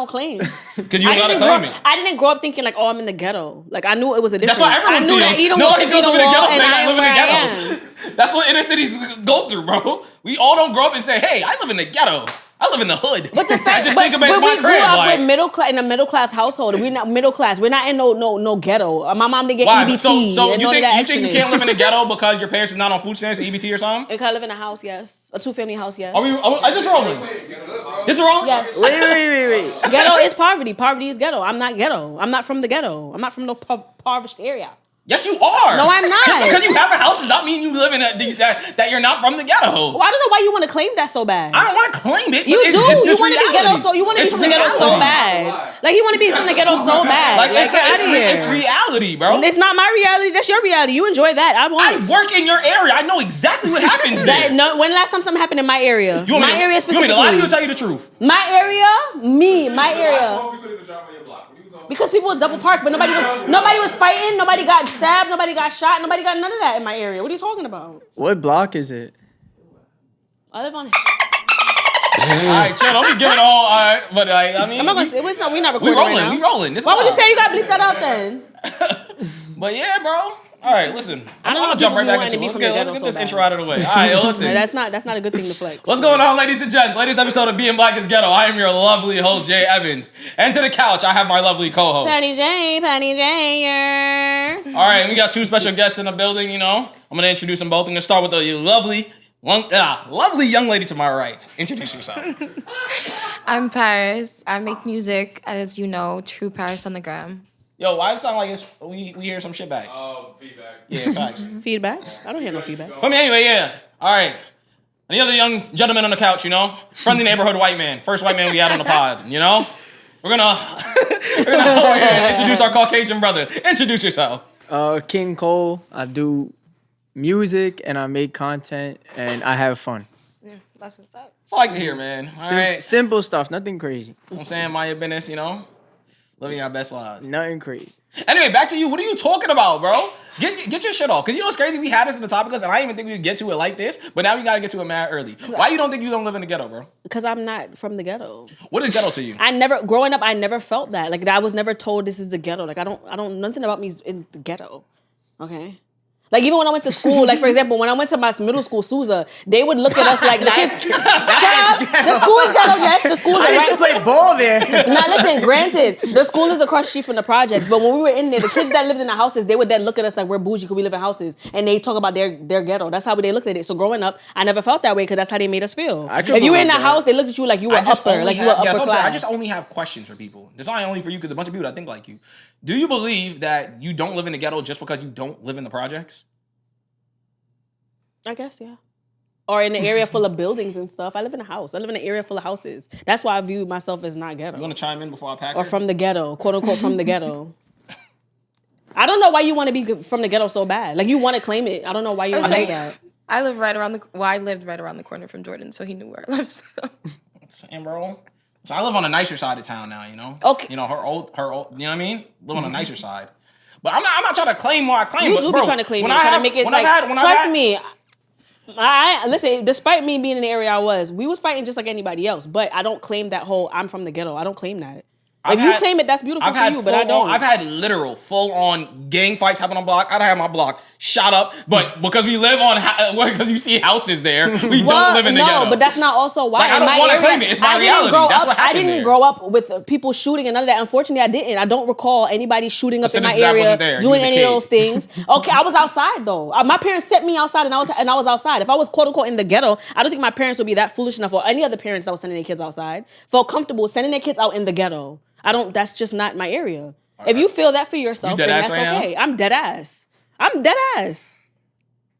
don't claim. Because you don't gotta claim it. I didn't grow up thinking like, oh, I'm in the ghetto. Like I knew it was a difference. That's why everyone feels. That Eden Nobody was feels living in the ghetto saying I live in the ghetto. That's what inner cities go through, bro. We all don't grow up and say, hey, I live in the ghetto. I live in the hood. But the fact, I just think about my crib. We grew up with in a middle class household. We're not middle class. We're not in no ghetto. My mom didn't get EBT. So you think you can't live in the ghetto because your parents are not on food stamps or EBT or something? You can't live in a house, yes. A 2-family house, yes. Are this rolling? This wrong? Yes. Wait. Ghetto is poverty. Poverty is ghetto. I'm not ghetto. I'm not from the ghetto. I'm not from no impoverished area. Yes, you are. No, I'm not. Just because you have a house does not mean you live in that you're not from the ghetto. Well, I don't know why you want to claim that so bad. I don't want to claim it. You do. You want to be ghetto, so you want to be from the ghetto so bad. Like you want to be from the ghetto so bad. Like it's reality, bro. It's not my reality. That's your reality. You enjoy that. I work in your area. I know exactly what happens there. When the last time something happened in my area? You want me to lie to you or tell you the truth? My area, my area. Because people was double parked, but nobody was fighting, nobody got stabbed, nobody got shot, nobody got none of that in my area. What are you talking about? What block is it? I live on. Alright, chill. Don't be giving all. Alright, but I mean, I'm not gonna we're not recording. We rolling. Why would you say you got to bleep that out then? But yeah, bro. All right, listen. I'm gonna jump right back into it. Let's get this intro out of the way. All right, listen. That's not a good thing to flex. What's going on, ladies and gents? Latest episode of Being Black is Ghetto. I am your lovely host, Jay Evans. And to the couch, I have my lovely co-host. Penny J. All right, we got two special guests in the building, you know. I'm gonna introduce them both. I'm gonna start with the lovely young lady to my right. Introduce yourself. I'm Pariz. I make music, as you know, True Paris on the gram. Yo, why does it sound like we hear some shit back? Oh, feedback. Yeah, facts. Feedback? I don't hear no feedback. But anyway, yeah. All right. Any other young gentleman on the couch, you know? Friendly neighborhood white man. First white man we had on the pod, you know? We're gonna over here and introduce our Caucasian brother. Introduce yourself. King Cole. I do music and I make content and I have fun. Yeah, that's what's up. That's all I like to hear, man. All right. Simple stuff, nothing crazy. I'm saying mind your business, you know? Living our best lives. Nothing crazy. Anyway, back to you. What are you talking about, bro? Get your shit off. Because you know what's crazy? We had this in the topic list, and I didn't even think we would get to it like this, but now we got to get to it mad early. Why you don't think you don't live in the ghetto, bro? Because I'm not from the ghetto. What is ghetto to you? Growing up, I never felt that. Like, I was never told this is the ghetto. Like, I don't, nothing about me is in the ghetto. Okay? Like, even when I went to school, like, for example, when I went to my middle school, Sousa, they would look at us like, the kids, shut up. The school is ghetto, yes. The school is I used to play ball there. Now, listen, granted, the school is across the street from the projects, but when we were in there, the kids that lived in the houses, they would then look at us like, we're bougie because we live in houses, and they talk about their ghetto. That's how they looked at it. So growing up, I never felt that way because that's how they made us feel. If you were in the house, they looked at you like you were upper, like you were upper class. I just only have questions for people. This is not only for you because a bunch of people that think like you. Do you believe that you don't live in the ghetto just because you don't live in the projects? I guess, yeah. Or in an area full of buildings and stuff. I live in a house. I live in an area full of houses. That's why I view myself as not ghetto. You want to chime in before I pack Or from the ghetto, quote unquote, from the ghetto. I don't know why you want to be from the ghetto so bad. Like, you want to claim it. I don't know why you want to do that. I lived right around the corner from Jordan, so he knew where I lived. So. Same, bro. So I live on the nicer side of town now, you know? Okay. You know, her old, you know what I mean? Live on the nicer side. But I'm not trying to claim what I claim. You but, do bro, be trying to claim it. Trying to make it like, trust me. Listen, despite me being in the area I was, we was fighting just like anybody else. But I don't claim that whole I'm from the ghetto. I don't claim that. If you claim it, that's beautiful for you, but I don't. I've had literal, full-on gang fights happen on block. I'd have my block shot up, but because we live on, because you see houses there, we don't live in the ghetto. No, but that's not also why. Like, I don't want to claim it. It's my reality. That's what happened I didn't grow up with people shooting and none of that. Unfortunately, I didn't. I don't recall anybody shooting up in my area, doing any of those things. Okay, I was outside though. My parents sent me outside, and I was outside. If I was quote unquote in the ghetto, I don't think my parents would be that foolish enough, or any other parents that was sending their kids outside, felt comfortable sending their kids out in the ghetto. That's just not my area. Right. If you feel that for yourself, then that's okay. I'm dead ass.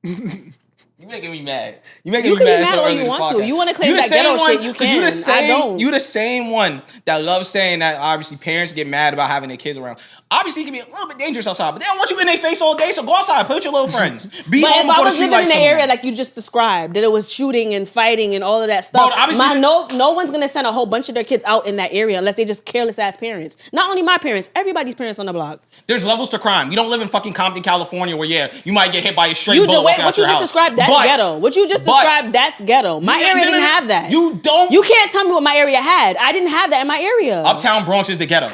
You making me mad. You can be mad all you want to. You want to claim that ghetto shit, you can. I don't. You the same one that loves saying that obviously parents get mad about having their kids around. Obviously, it can be a little bit dangerous outside, but they don't want you in their face all day, so go outside, play with your little friends. But if I was living in the area like you just described, that it was shooting and fighting and all of that stuff, no one's going to send a whole bunch of their kids out in that area unless they just careless-ass parents. Not only my parents, everybody's parents on the block. There's levels to crime. You don't live in fucking Compton, California, where, you might get hit by a straight bullet walking out your house. What you just described, that ghetto. What you just described, that's ghetto. My area didn't have that. You don't. You can't tell me what my area had. I didn't have that in my area. Uptown Bronx is the ghetto.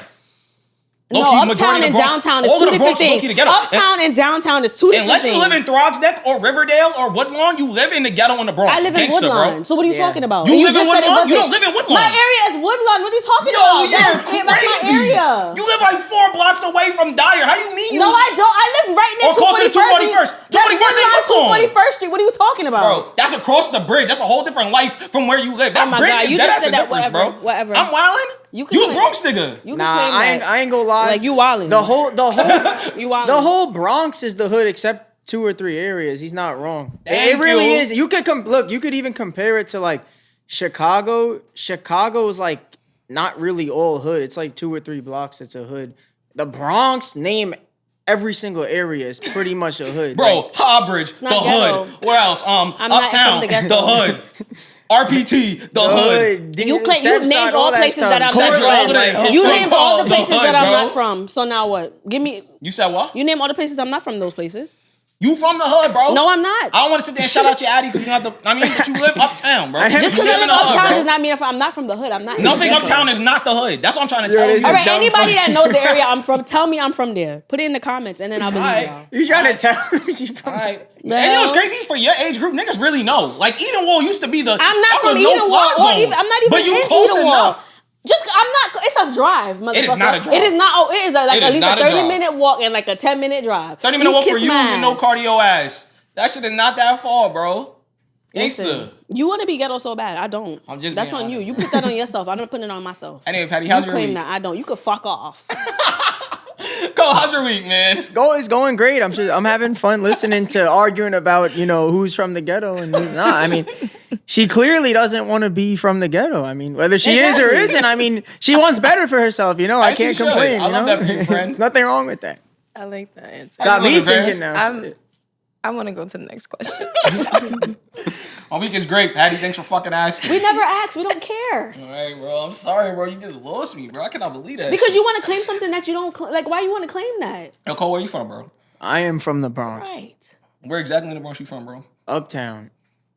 No, uptown and downtown is two different things. Uptown and downtown is two different things. Unless you live in Throgsneck or Riverdale or Woodlawn, you live in the ghetto in the Bronx. I live in Woodlawn. So what are you talking about? You live in Woodlawn? You don't live in Woodlawn. My area is Woodlawn. What are you talking about? That's my area. You live like 4 blocks away from Dyer. How you mean? No, I don't. I live right near 241st. 241st ain't Woodlawn. 241st Street. What are you talking about? Bro, that's across the bridge. That's a whole different life from where you live. That bridge is dead ass different, bro. Whatever. I'm wildin'. You a Bronx nigga. Nah, I ain't gonna lie. Like you wildin'. The whole Bronx is the hood except 2 or 3 areas. He's not wrong. It really is. You could look. You could even compare it to like Chicago. Chicago is like not really all hood. It's like 2 or 3 blocks. It's a hood. The Bronx, name every single area is pretty much a hood. Bro, like, Hawbridge, the hood. Where else? Uptown, the hood. RPT, the hood. You named all places that I'm not from. You named all the places that I'm not from. So now what? Give me. You said what? You named all the places I'm not from. Those places. You from the hood, bro? No, I'm not. I don't want to sit there and shout out your Addy because you have to. I mean, but you live uptown, bro. Just because I live uptown does not mean I'm not from the hood. I'm not. Nothing uptown is not the hood. That's what I'm trying to tell you. All right, anybody that knows the area I'm from, tell me I'm from there. Put it in the comments, and then I'll believe y'all. You trying to tell me you from? All right. And you know what's crazy? For your age group, niggas really know. Like Edenwall used to be the. I'm not from Edenwall. I'm not even in Edenwall. I'm not. It's a drive, motherfucker. It is not a drive. It is not. Oh, it is like at least a 30-minute walk and like a 10-minute drive. 30-minute walk for you and no cardio ass. That shit is not that far, bro. Listen, you want to be ghetto so bad. I don't. I'm just. That's on you. You put that on yourself. I'm not putting it on myself. Anyway, Patty, how's your week? You claim that. I don't. You could fuck off. Go, how's your week, man? It's going great. I'm having fun listening to arguing about, who's from the ghetto and who's not. I mean, she clearly doesn't want to be from the ghetto. I mean, whether she is or isn't, I mean, she wants better for herself, I can't complain. I love that for you, friend. Nothing wrong with that. I like that answer. Got me thinking now. I want to go to the next question. My week is great, Patty. Thanks for fucking asking. We never asked. We don't care. All right, bro. I'm sorry, bro. You just lost me, bro. I cannot believe that. Because you want to claim something that you don't like. Why you want to claim that? Yo, Cole, where you from, bro? I am from the Bronx. Right. Where exactly in the Bronx you from, bro? Uptown.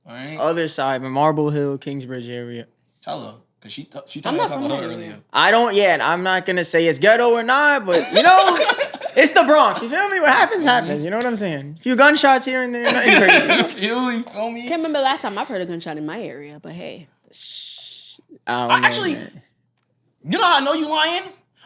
All right. Other side, Marble Hill, Kingsbridge area. Tell her. Because she told me something earlier. I don't yet. I'm not going to say it's ghetto or not, but, it's the Bronx. You feel me? What happens. You know what I'm saying? A few gunshots here and there. Nothing crazy. You feel me? Can't remember last time I've heard a gunshot in my area, but hey. Actually, you know how I know you lying?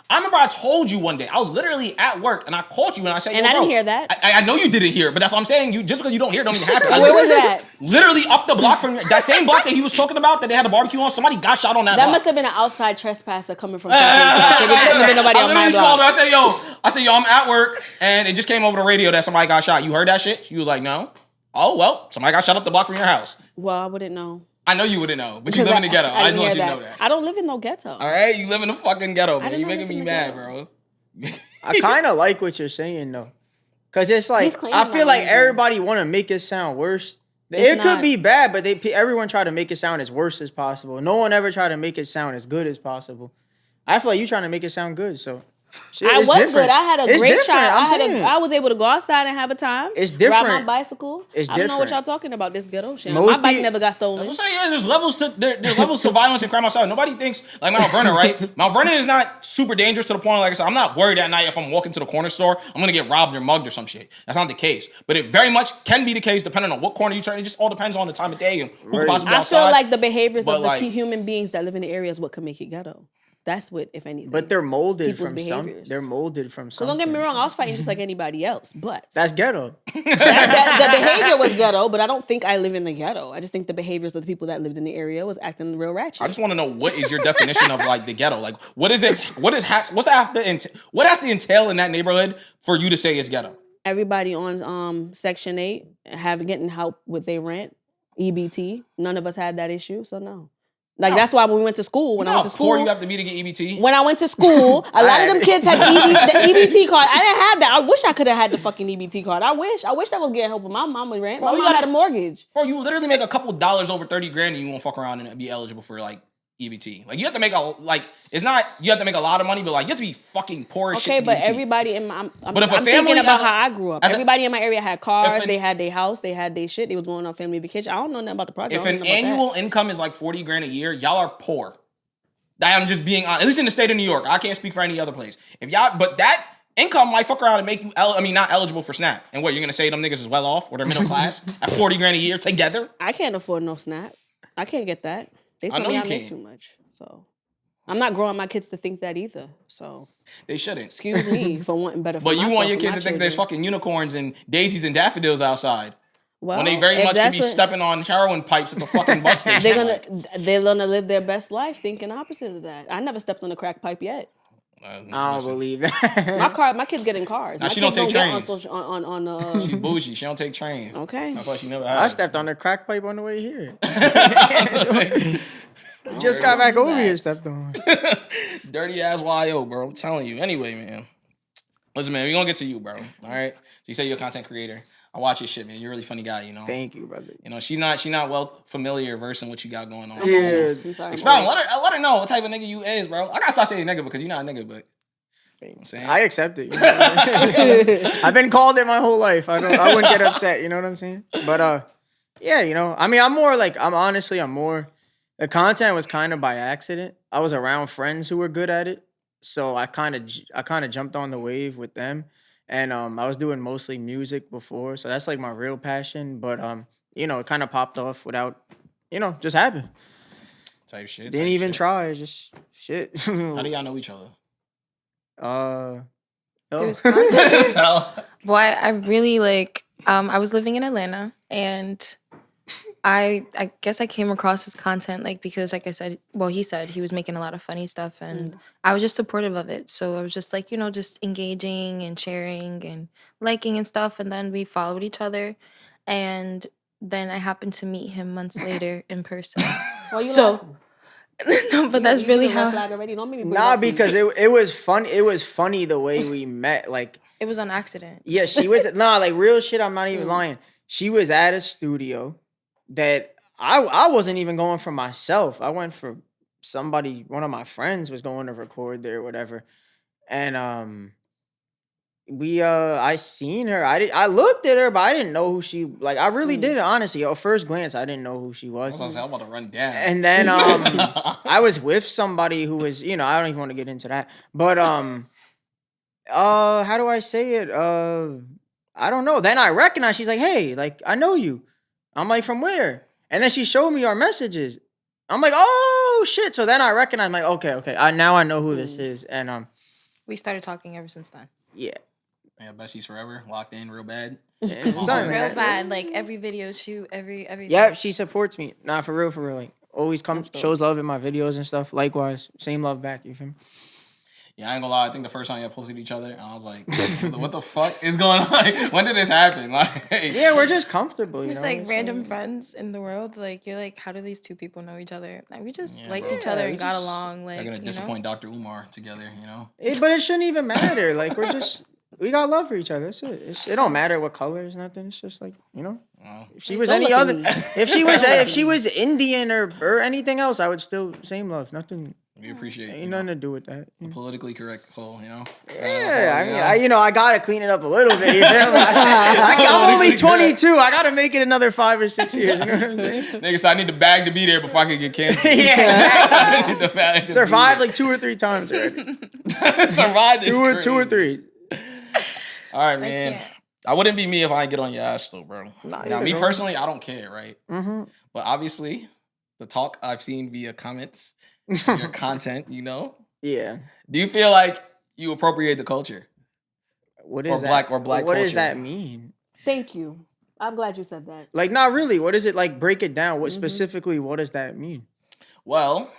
I remember I told you one day, I was literally at work and I called you and I said, and I didn't hear that. I know you didn't hear it, but that's what I'm saying. You just because you don't hear it don't mean it happened. Where was that? Literally up the block from that same block that he was talking about that they had a barbecue on. Somebody got shot on that block. That must have been an outside trespasser coming from nobody I literally called her. I said, yo, I'm at work and it just came over the radio that somebody got shot. You heard that shit? She was like, no. Oh, well, somebody got shot up the block from your house. Well, I wouldn't know. I know you wouldn't know, but you live in the ghetto. I just want you to know that. I don't live in no ghetto. All right? You live in the fucking ghetto, man. You're making me mad, bro. I kind of like what you're saying, though. Because it's like, I feel like everybody want to make it sound worse. It could be bad, but everyone try to make it sound as worse as possible. No one ever try to make it sound as good as possible. I feel like you trying to make it sound good, so... I was good. I had a great shot. I was able to go outside and have a time. It's different. Ride my bicycle. It's I don't know what y'all talking about. This ghetto shit. My bike never got stolen. I was saying, yeah, there's levels to violence and crime outside. Nobody thinks like Mount Vernon, right? Mount Vernon is not super dangerous to the point. Like I said, I'm not worried at night if I'm walking to the corner store, I'm gonna get robbed or mugged or some shit. That's not the case. But it very much can be the case depending on what corner you turn. It just all depends on the time of day and who could possibly be outside. I feel like the behaviors of the human beings that live in the area is what can make it ghetto. That's what, if anything. But they're molded from something. They're molded from something. Because don't get me wrong, I was fighting just like anybody else, but... That's ghetto. The behavior was ghetto, but I don't think I live in the ghetto. I just think the behaviors of the people that lived in the area was acting real ratchet. I just want to know, what is your definition of like the ghetto? Like, what is it? What has to entail in that neighborhood for you to say it's ghetto? Everybody on Section 8 getting help with their rent, EBT. None of us had that issue, so no. Like, that's why when we went to school, I went to school... poor you have to be to get EBT? When I went to school, a lot of them kids had the EBT card. I didn't have that. I wish I could have had the fucking EBT card. I wish I was getting help with my mama's rent. My mom had a mortgage. Bro, you literally make a couple dollars over 30 grand and you won't fuck around and be eligible for, like, EBT. Like you have to make it's not you have to make a lot of money, but like you have to be fucking poor as shit. Okay, but EBT. everybody in my I'm but if a family thinking about how I grew up. Everybody in my area had cars, they had their house, they had their shit. They was going on family vacation. I don't know nothing about the project. If an annual income is like $40,000 a year, y'all are poor. I'm just being honest. At least in the state of New York, I can't speak for any other place. But that income might fuck around and make you, not eligible for SNAP. And what, you're gonna say them niggas is well off or they're middle class at $40,000 a year together? I can't afford no SNAP. I can't get that. They told me I make too much. So I'm not growing my kids to think that either. So they shouldn't. Excuse me for wanting better for But myself. You want your kids to think there's fucking unicorns and daisies and daffodils outside. Well, when they very much could be stepping on heroin pipes at the fucking bus station. They're gonna live their best life thinking opposite of that. I never stepped on a crack pipe yet. I don't believe that. My kids get in cars. Now, my she kids don't take trains. She's bougie. She don't take trains. Okay. That's why she never had. I stepped on a crack pipe on the way here. Just got back over here, stepped on. Dirty ass YO, bro. I'm telling you. Anyway, man. Listen, man, we're gonna get to you, bro. All right. So you say you're a content creator. I watch your shit, man. You're a really funny guy, you know. Thank you, brother. You know, she's not well familiar versed in what you got going on. Yeah. Expound. Let her know what type of nigga you is, bro. I gotta stop saying nigga because you're not a nigga, but you know what I'm saying? I accept it. You know I've been called it my whole life. I wouldn't get upset, you know what I'm saying? But yeah, you know, I mean, I'm more the content was kind of by accident. I was around friends who were good at it. So I kind of jumped on the wave with them. And I was doing mostly music before, so that's like my real passion. But you know, it kind of popped off without, you know, just happened. Type shit. Didn't even try. It's just shit. How do y'all know each other? There's content. Boy, I really like. I was living in Atlanta, and I guess I came across his content because like I said, well, he said he was making a lot of funny stuff, and I was just supportive of it. So I was just like, you know, just engaging and sharing and liking and stuff. And then we followed each other, and then I happened to meet him months later in person. No, but that's really how. Nah, because it was fun. It was funny the way we met. Like it was on accident. Yeah, she was like real shit. I'm not even lying. She was at a studio that I wasn't even going for myself. I went for somebody. One of my friends was going to record there or whatever, and I seen her. I looked at her, but I didn't know who she. Like I really did honestly. At first glance, I didn't know who she was. I'm about to run down. And then I was with somebody who was, you know, I don't even want to get into that. But how do I say it? I don't know. Then I recognized. She's like, hey, like I know you. I'm like, from where? And then she showed me our messages. I'm like, oh shit. So then I recognized. I'm like, okay. Now I know who this is. And we started talking ever since then. Yeah. Yeah, besties forever, locked in real bad. Yeah, real bad. Like every video shoot, everything. Yeah, she supports me. Nah, for real. Like always comes, shows love in my videos and stuff. Likewise, same love back. You feel me? Yeah, I ain't gonna lie. I think the first time y'all posted each other, I was like, "What the fuck is going on? Like, when did this happen?" Like, yeah, we're just comfortable. It's like random friends in the world. Like, you're like, how do these two people know each other? Like, we just liked each other and got along. Like, they're gonna disappoint Dr. Umar together, you know. But it shouldn't even matter. Like, we got love for each other. That's it. It don't matter what colors, nothing. It's just like, you know. If she was any other, if she was Indian or anything else, I would still same love. Nothing. We appreciate it. Ain't nothing to do with that. Politically correct call, you know? Yeah, I mean, I gotta clean it up a little bit. You feel me? I'm only 22. I gotta make it another 5 or 6 years. You know what I'm saying? Nigga, so I need the bag to be there before I can get canceled. Yeah, exactly. Survived like 2 or 3 times already. Survived this two or three. All right, man. I wouldn't be me if I didn't get on your ass, though, bro. Now, me personally, I don't care, right? Mm-hmm. But obviously, the talk I've seen via comments, your content, you know? Yeah. Do you feel like you appropriate the culture? What is that? Black culture? What does that mean? Thank you. I'm glad you said that. Like, not really. What is it? Like, break it down. What specifically, what does that mean? Well,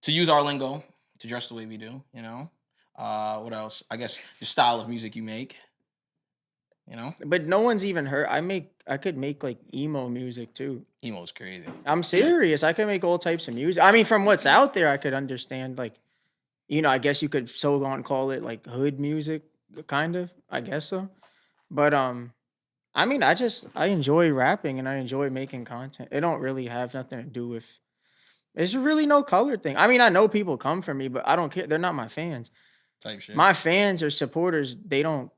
to use our lingo, to dress the way we do, you know? What else? I guess the style of music you make. You know? But no one's even heard. I could make like emo music too. Emo's crazy. I'm serious. I could make all types of music. I mean, from what's out there, I could understand like, you know, I guess you could so on call it like hood music, kind of. I guess so. But I mean, I enjoy rapping and I enjoy making content. It don't really have nothing to do with It's really no color thing. I mean, I know people come for me, but I don't care. They're not my fans. Type shit. My fans or supporters, they don't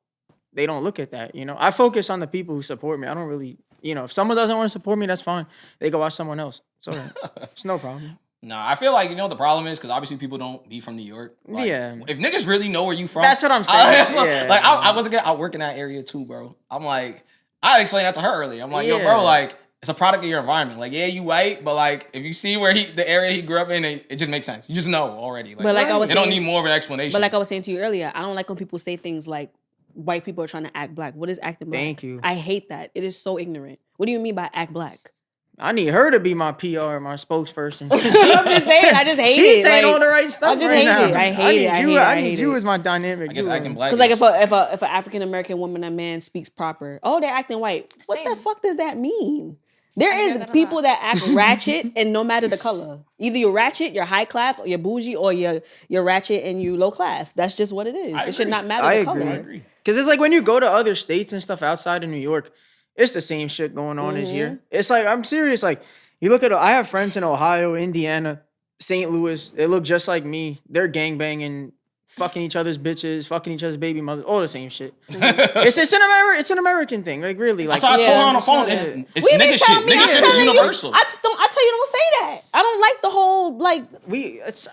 look at that. I focus on the people who support me. I don't really, if someone doesn't want to support me, that's fine. They go watch someone else. It's all right. It's no problem. Nah, I feel like what the problem is, because obviously people don't be from New York. Like, if niggas really know where you from, that's what I'm saying. I wasn't gonna work in that area too, bro. I'm like, I explained that to her earlier. I'm like, yo, bro, like, it's a product of your environment. Like, yeah, you white, but like, if you see where the area he grew up in, it just makes sense. You just know already. Like, but like I was saying, don't need more of an explanation. But like I was saying to you earlier, I don't like when people say things like white people are trying to act black. What is acting black? Thank you. I hate that. It is so ignorant. What do you mean by act black? I need her to be my PR, my spokesperson. I'm just saying. I just hate it. She's saying all the right stuff. I just hate it. I hate it. I need you as my dynamic. I guess acting black. Because like if an African American woman, a man speaks proper, they're acting white. What the fuck does that mean? There is people that act ratchet, and no matter the color, either you're ratchet, you're high class, or you're bougie, or you're ratchet and you low class. That's just what it is. It should not matter the color. I agree. Because it's like when you go to other states and stuff outside of New York, it's the same shit going on as here. It's like, I'm serious. Like, you look at, I have friends in Ohio, Indiana, St. Louis. They look just like me. They're gangbanging, fucking each other's bitches, fucking each other's baby mothers, all the same shit. It's an American thing. Like, really. Like, so I told her on the phone, it's nigga shit. Nigga shit is universal. I tell you, don't say that. I don't like the whole, like...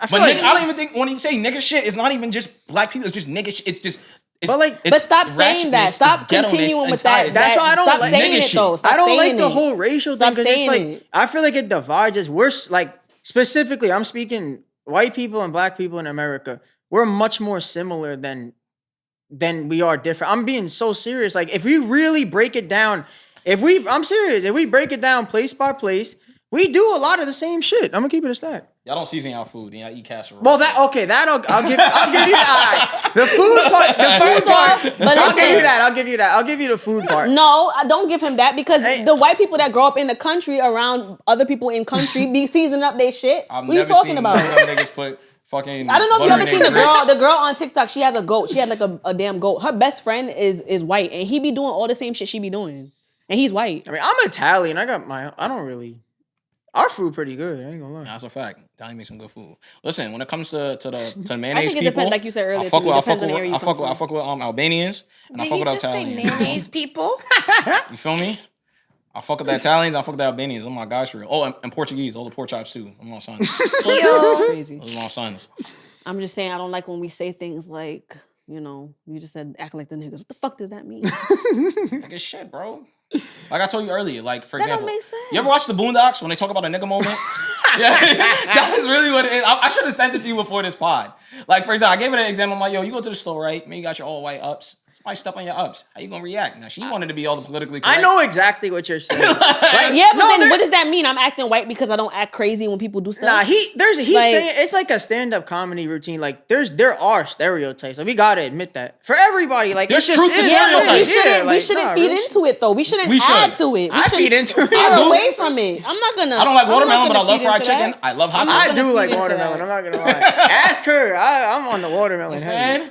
I don't even think, when you say nigga shit, it's not even just black people, it's just nigga shit. It's just... But stop saying that. Stop continuing with that. That's why I don't stop saying it though. I don't like the whole racial thing because it's like I feel like it divides us. We're like specifically, I'm speaking white people and black people in America. We're much more similar than we are different. I'm being so serious. Like if we really break it down, I'm serious. If we break it down place by place, we do a lot of the same shit. I'm gonna keep it a stack. Y'all don't season y'all food. Y'all eat casserole. Well, I'll give you the food part. I'll give you the food part. No, I don't give him that because the white people that grow up in the country around other people in country be seasoning up their shit. What are you talking about? Niggas put fucking. I don't know if you ever seen the girl on TikTok. She has a goat. She had like a damn goat. Her best friend is white, and he be doing all the same shit she be doing, and he's white. I mean, I'm Italian. I don't really. Our food pretty good. I ain't gonna lie. That's a fact. Italian makes some good food. Listen, when it comes to the mayonnaise people, depends, like you said earlier. I fuck with Albanians. And I fuck with Italians. Did you just say mayonnaise people? You feel me? I fuck with the Italians. I fuck with the Albanians. Oh my gosh, for real. Oh, and Portuguese. All the pork chops too. I'm my sons. Crazy. Those are my sons. I'm just saying I don't like when we say things like, you just said act like the niggas. What the fuck does that mean? Like it's shit, bro. Like I told you earlier, like for example, don't make sense. You ever watch the Boondocks when they talk about a nigga moment? Yeah, that is really what it is. I should have sent it to you before this pod. Like for example, I gave it an example. I'm like, yo, you go to the store, right? Man, you got your all white ups. Somebody step on your ups. How you gonna react? Now she wanted to be all the politically correct. I know exactly what you're saying. What does that mean? I'm acting white because I don't act crazy when people do stuff. Nah, he's saying it's like a stand-up comedy routine. Like there are stereotypes. Like, we gotta admit that for everybody. Like there's truth to stereotypes. We shouldn't feed into it though. We shouldn't add to it. I feed into it. Steer away from it. I'm not gonna. I don't like watermelon, but I love fried chicken. I love hot sauce. I do like watermelon. I'm not gonna lie. Ask her. I'm on the watermelon.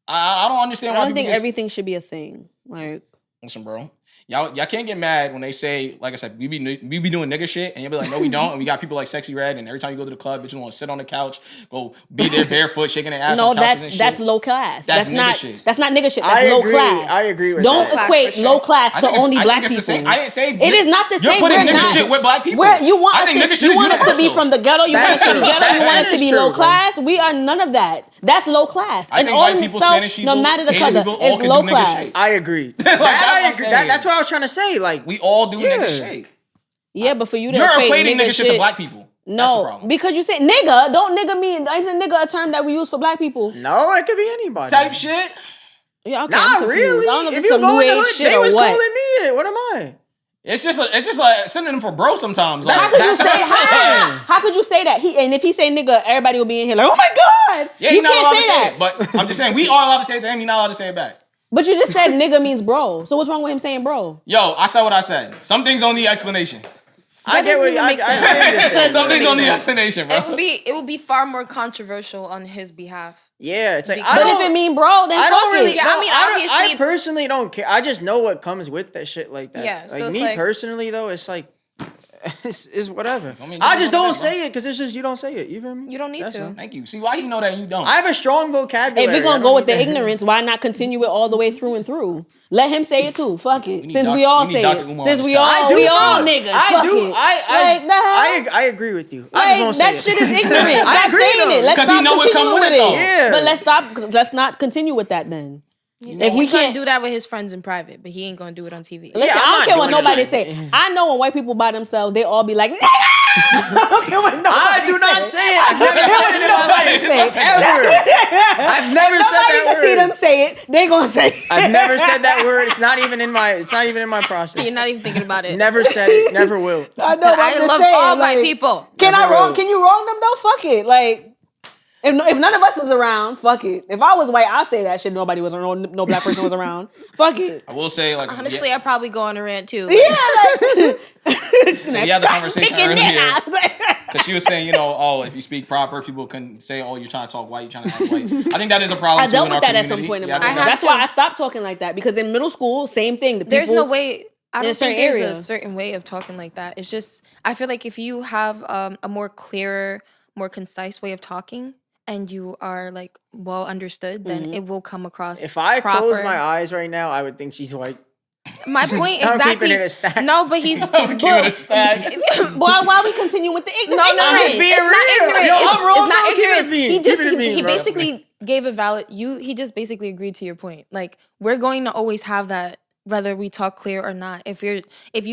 I don't understand why. I don't think everything should be a thing. Like, listen, bro. Y'all can't get mad when they say, like I said, we be doing nigga shit, and you'll be like, no, we don't. And we got people like Sexy Red, and every time you go to the club, bitches want to sit on the couch, go be there barefoot, shaking their ass. No, that's low class. That's nigga not shit. That's not nigga shit. That's low class. I agree with that. Don't equate low class to only black people. I didn't say it is not the same. You're putting nigga shit with black people. You want us to be from the ghetto. You want us to be ghetto. You want us to be low class. We are none of that. That's low class. I think white people, Spanish people, no matter the color, it's low class. I agree. I agree. That's what I was trying to say. Like, we all do nigga shit. Yeah, but for you to you're equating nigga shit to black people. No, because you say nigga. Don't nigga mean? Isn't nigga a term that we use for black people? No, it could be anybody. Type shit. Yeah, okay, not really. I don't know if it's some new age shit or what. They was calling me it. What am I? It's just like synonym for bro sometimes. Like, how could you say that? And if he say nigga, everybody will be in here like, oh my god. Yeah, you can't say that. But I'm just saying, we are allowed to say it to him. He's not allowed to say it back. But you just said nigga means bro. So what's wrong with him saying bro? Yo, I said what I said. Some things don't need explanation. I get what I understand. Some things don't need explanation, bro. It would be far more controversial on his behalf. Yeah, it's like, but if it mean bro, then I don't really. Yeah, I mean, obviously, I personally don't care. I just know what comes with that shit like that. Yeah, like me personally though, it's like It's whatever. I just don't say it because it's just you don't say it. You feel me? You don't need to. Thank you. See why he know that you don't. I have a strong vocabulary. If we're gonna go with the ignorance, why not continue it all the way through and through? Let him say it too. Fuck it. Since we all say it. Since we all niggas. I agree with you. I just won't say it. That shit is ignorant. Stop saying it. Let's stop continuing with it. Yeah. But let's not continue with that then. If we can't do that with his friends in private, but he ain't gonna do it on TV. Listen, I don't care what nobody say. I know when white people by themselves, they all be like, nigga! I do not say it. I've never said it in my life. Ever. I've never said that word. See them say it. They gonna say it. I've never said that word. It's not even in my process. You're not even thinking about it. Never said it. Never will. I love all white people. Can you wrong them though? Fuck it. Like, if none of us is around, fuck it. If I was white, I'd say that shit. Nobody was around. No black person was around. Fuck it. I will say, like, honestly, I'd probably go on a rant too. Yeah, like. So we had the conversation earlier because she was saying, if you speak proper, people can say, oh, you're trying to talk white, you're trying to act white. I think that is a problem. I dealt with that at some point in my life. That's why I stopped talking like that because in middle school, same thing. There's no way. I don't think there's a certain way of talking like that. It's just I feel like if you have a more clearer, more concise way of talking, and you are like well understood, then it will come across. If I close my eyes right now, I would think she's white. My point exactly. No, but he's keeping it a stack. Why we continue with the ignorance? No, I'm just being real. It's not ignorance. He basically gave a valid. He just basically agreed to your point. Like we're going to always have that. Whether we talk clear or not, if you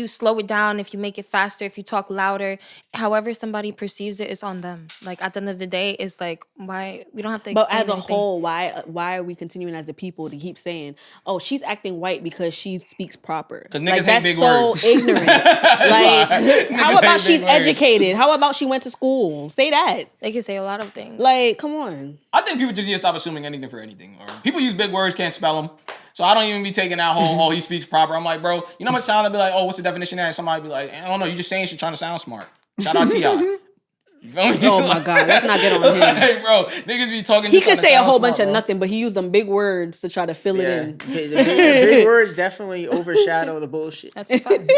slow it down, if you make it faster, if you talk louder, however somebody perceives it, it's on them. Like at the end of the day, it's like why we don't have to. But as a whole, why are we continuing as the people to keep saying, "Oh, she's acting white because she speaks proper"? Because niggas hate big words. That's so ignorant. Like, how about she's educated? How about she went to school? Say that. They can say a lot of things. Like, come on. I think people just need to stop assuming anything for anything. Or people use big words, can't spell them. So I don't even be taking that whole, he speaks proper. I'm like, bro, you know how much time I'd be like, oh, what's the definition of that? And somebody be like, I don't know, you just saying shit trying to sound smart. Shout out T.I. Oh my God, let's not get on him. Hey, bro, niggas be talking. He could say a whole bunch of nothing, but he used them big words to try to fill it in. The big words definitely overshadow the bullshit. That's a fact.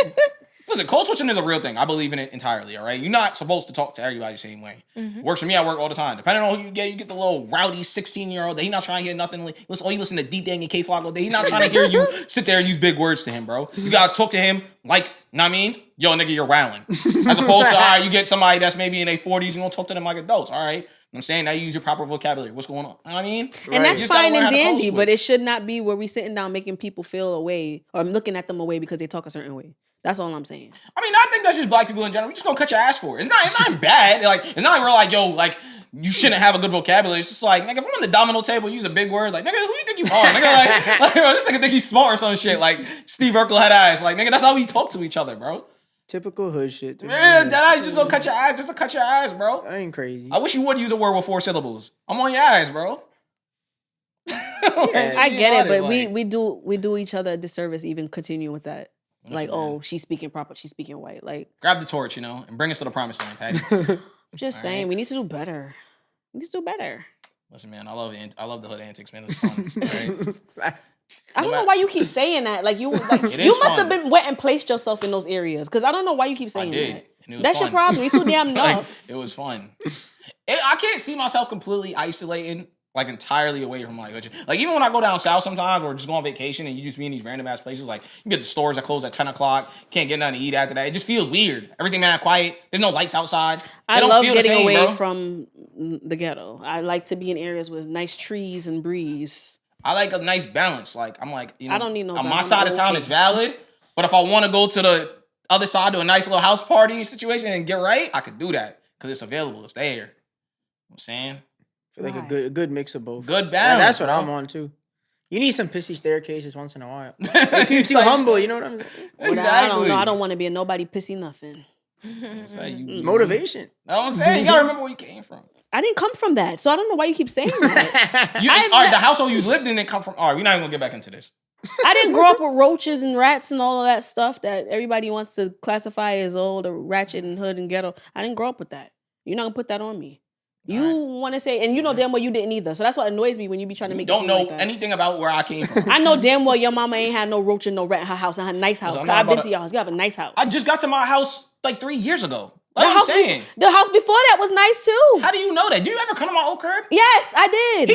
Listen, code switching is a real thing. I believe in it entirely, all right? You're not supposed to talk to everybody the same way. Works for me at work all the time. Depending on who you get the little rowdy 16-year-old that he not trying to hear nothing. You listen to D-Dang and K-Flock all day. He not trying to hear you sit there and use big words to him, bro. You got to talk to him like, know what I mean? Yo, nigga, you're wilding. As opposed to, all right, you get somebody that's maybe in their 40s, you don't talk to them like adults, all right? I'm saying now you use your proper vocabulary. What's going on? You know what I mean? And that's fine and dandy, but it should not be where we sitting down making people feel away or looking at them away because they talk a certain way. That's all I'm saying. I mean, I think that's just black people in general. We just gonna cut your ass for it. It's not bad. Like, it's not like we're like, yo, like, you shouldn't have a good vocabulary. It's just like, nigga, if I'm on the domino table, use a big word. Like, nigga, who you think you are? Nigga, like bro, this nigga think he's smart or some shit. Like, Steve Urkel had eyes. Like, nigga, that's how we talk to each other, bro. Typical hood shit. Yeah, that just gonna cut your ass just to cut your ass, bro. I ain't crazy. I wish you would use a word with 4 syllables. I'm on your ass, bro. I get it, but we do each other a disservice even continuing with that. Like, oh, she's speaking proper, she's speaking white. Like, grab the torch, and bring us to the promised land, Patty. I'm just saying, we need to do better. We need to do better. Listen, man, I love the hood antics, man. It's fun. Right? I don't know why you keep saying that. Like, you must have been wet and placed yourself in those areas. Because I don't know why you keep saying that. That's your problem. You too damn enough. It was fun. I can't see myself completely isolating. Like entirely away from like even when I go down south sometimes or just go on vacation and you just be in these random ass places, like you get the stores that close at 10 o'clock, can't get nothing to eat after that. It just feels weird. Everything man quiet. There's no lights outside. I love getting away from the ghetto. I like to be in areas with nice trees and breeze. I like a nice balance. Like I'm like, I don't need no balance. On my side of town is valid, but if I want to go to the other side to a nice little house party situation and get right, I could do that because it's available. It's there. You know what I'm saying? Like a good mix of both. Good balance. That's what I'm on too. You need some pissy staircases once in a while. It keeps you humble, you know what I'm saying? Exactly. I don't know. I don't want to be a nobody pissy nothing. It's motivation. Know what I'm saying? You gotta remember where you came from. I didn't come from that, so I don't know why you keep saying that. All right, the household you lived in didn't come from. All right, we're not even gonna get back into this. I didn't grow up with roaches and rats and all of that stuff that everybody wants to classify as old or ratchet and hood and ghetto. I didn't grow up with that. You're not gonna put that on me. You want to say, and you know damn well you didn't either. So that's what annoys me when you be trying to make it seem like that. Don't know anything about where I came from. I know damn well your mama ain't had no roach and no rat in her house, in her nice house. I've been to your house. You have a nice house. I just got to my house like 3 years ago. That's what I'm saying. The house before that was nice too. How do you know that? Do you ever come to my old crib? Yes, I did.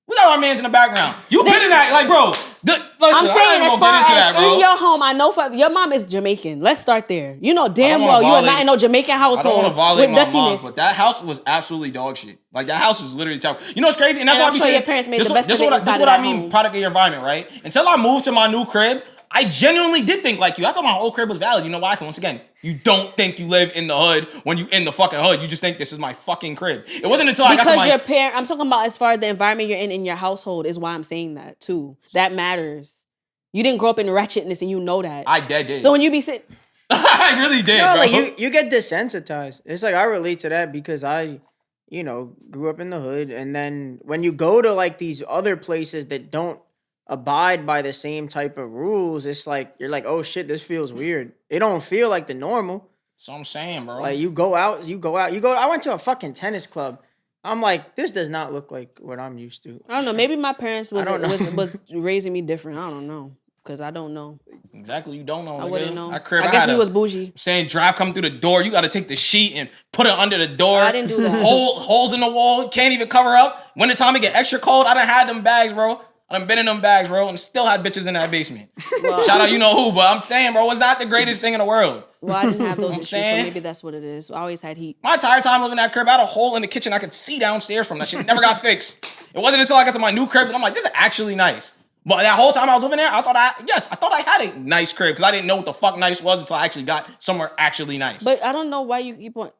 We got our mans in the background. You been in that, like, bro. Listen, I'm saying, as far as that, in your home, I know your mom is Jamaican. Let's start there. You know damn well you are not in no Jamaican household. I don't want to violate my mom, but that house was absolutely dog shit. Like, that house was literally terrible. You know what's crazy? And that's why I'm saying, your parents made the best of it inside of that home. This is what I mean, product of your environment, right? Until I moved to my new crib, I genuinely did think like you. I thought my old crib was valid. You know why? Because once again, you don't think you live in the hood when you in the fucking hood. You just think this is my fucking crib. It wasn't until I got to my... Because I'm talking about as far as the environment you're in your household is why I'm saying that too. That matters. You didn't grow up in wretchedness and you know that. I did. So when you be sitting... I really did, bro. Like you get desensitized. It's like I relate to that because I, grew up in the hood. And then when you go to like these other places that don't abide by the same type of rules, it's like you're like, oh shit, this feels weird. It don't feel like the normal. That's what I'm saying, bro. Like you go. I went to a fucking tennis club. I'm like, this does not look like what I'm used to. I don't know. Maybe my parents was raising me different. I don't know. Because I don't know. Exactly, you don't know. I wouldn't know. I guess we was bougie. Saying drive come through the door, you got to take the sheet and put it under the door. I didn't do that. Holes in the wall, can't even cover up. When the time it get extra cold, I done had them bags, bro. I done been in them bags, bro, and still had bitches in that basement. Well, shout out you know who, but I'm saying, bro, it's not the greatest thing in the world. Well, I didn't have those issues, so maybe that's what it is. I always had heat. My entire time living in that crib, I had a hole in the kitchen I could see downstairs from. That shit never got fixed. It wasn't until I got to my new crib that I'm like, this is actually nice. But that whole time I was living there, I thought I had a nice crib because I didn't know what the fuck nice was until I actually got somewhere actually nice. But I don't know why you keep on...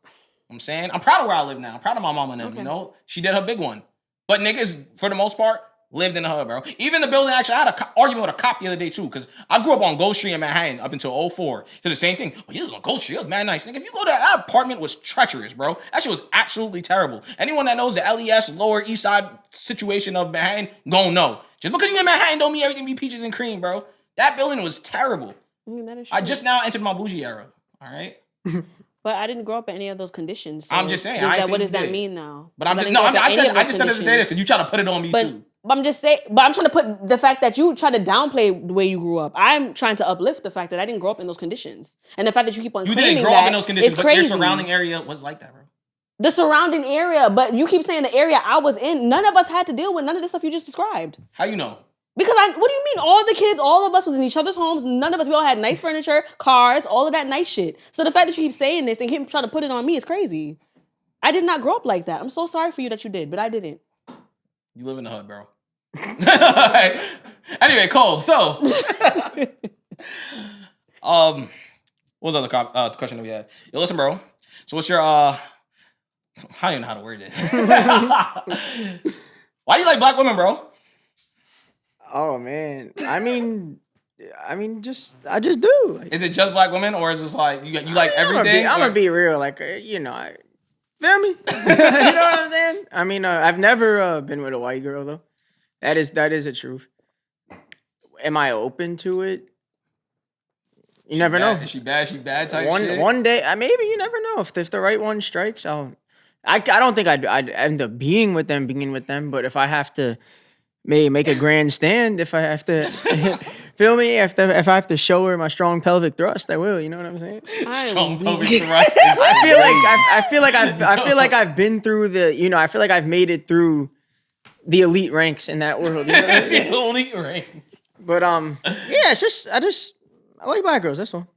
I'm saying, I'm proud of where I live now. I'm proud of my mama and them, okay. She did her big one. But niggas, for the most part, lived in the hood, bro. Even the building, actually, I had an argument with a cop the other day, too, because I grew up on Ghost Street in Manhattan up until 04. So the same thing. Oh, you live on Ghost Street? It was mad nice. Nigga, if you go there, that apartment was treacherous, bro. That shit was absolutely terrible. Anyone that knows the LES, Lower East Side situation of Manhattan, gon' know. Just because you in Manhattan don't mean everything be peaches and cream, bro. That building was terrible. I mean, that is true. I just now entered my bougie era, all right? But I didn't grow up in any of those conditions. So I'm just saying. What does that mean now? But I just said it to say this because you try to put it on me too. But I'm just saying. But I'm trying to put the fact that you try to downplay the way you grew up. I'm trying to uplift the fact that I didn't grow up in those conditions, and the fact that you keep on claiming that you didn't grow up in those conditions, but your surrounding area was like that, bro. The surrounding area, but you keep saying the area I was in. None of us had to deal with none of this stuff you just described. How you know? Because what do you mean? All the kids, all of us was in each other's homes. None of us, we all had nice furniture, cars, all of that nice shit. So the fact that you keep saying this and keep trying to put it on me is crazy. I did not grow up like that. I'm so sorry for you that you did, but I didn't. You live in the hood, bro. Anyway, Cole. So, what was the other question that we had? Yo, listen, bro. So what's your I don't even know how to word this. Why do you like black women, bro? Oh man, I mean, I just do. Is it just black women, or is it like you like everything? I'm gonna be real, like feel me? You know what I'm saying? I mean, I've never been with a white girl though. That is the truth. Am I open to it? You never know. Is she bad? She bad type shit. One day, maybe you never know if the right one strikes. I don't think I'd end up being with them, but if I have to. May make a grandstand if I have to, feel me? If I have to show her my strong pelvic thrust, I will. You know what I'm saying? Strong pelvic thrust. I feel like I've been through the. I feel like I've made it through the elite ranks in that world. You know what I mean? The elite ranks. But yeah, it's just I like black girls. That's all.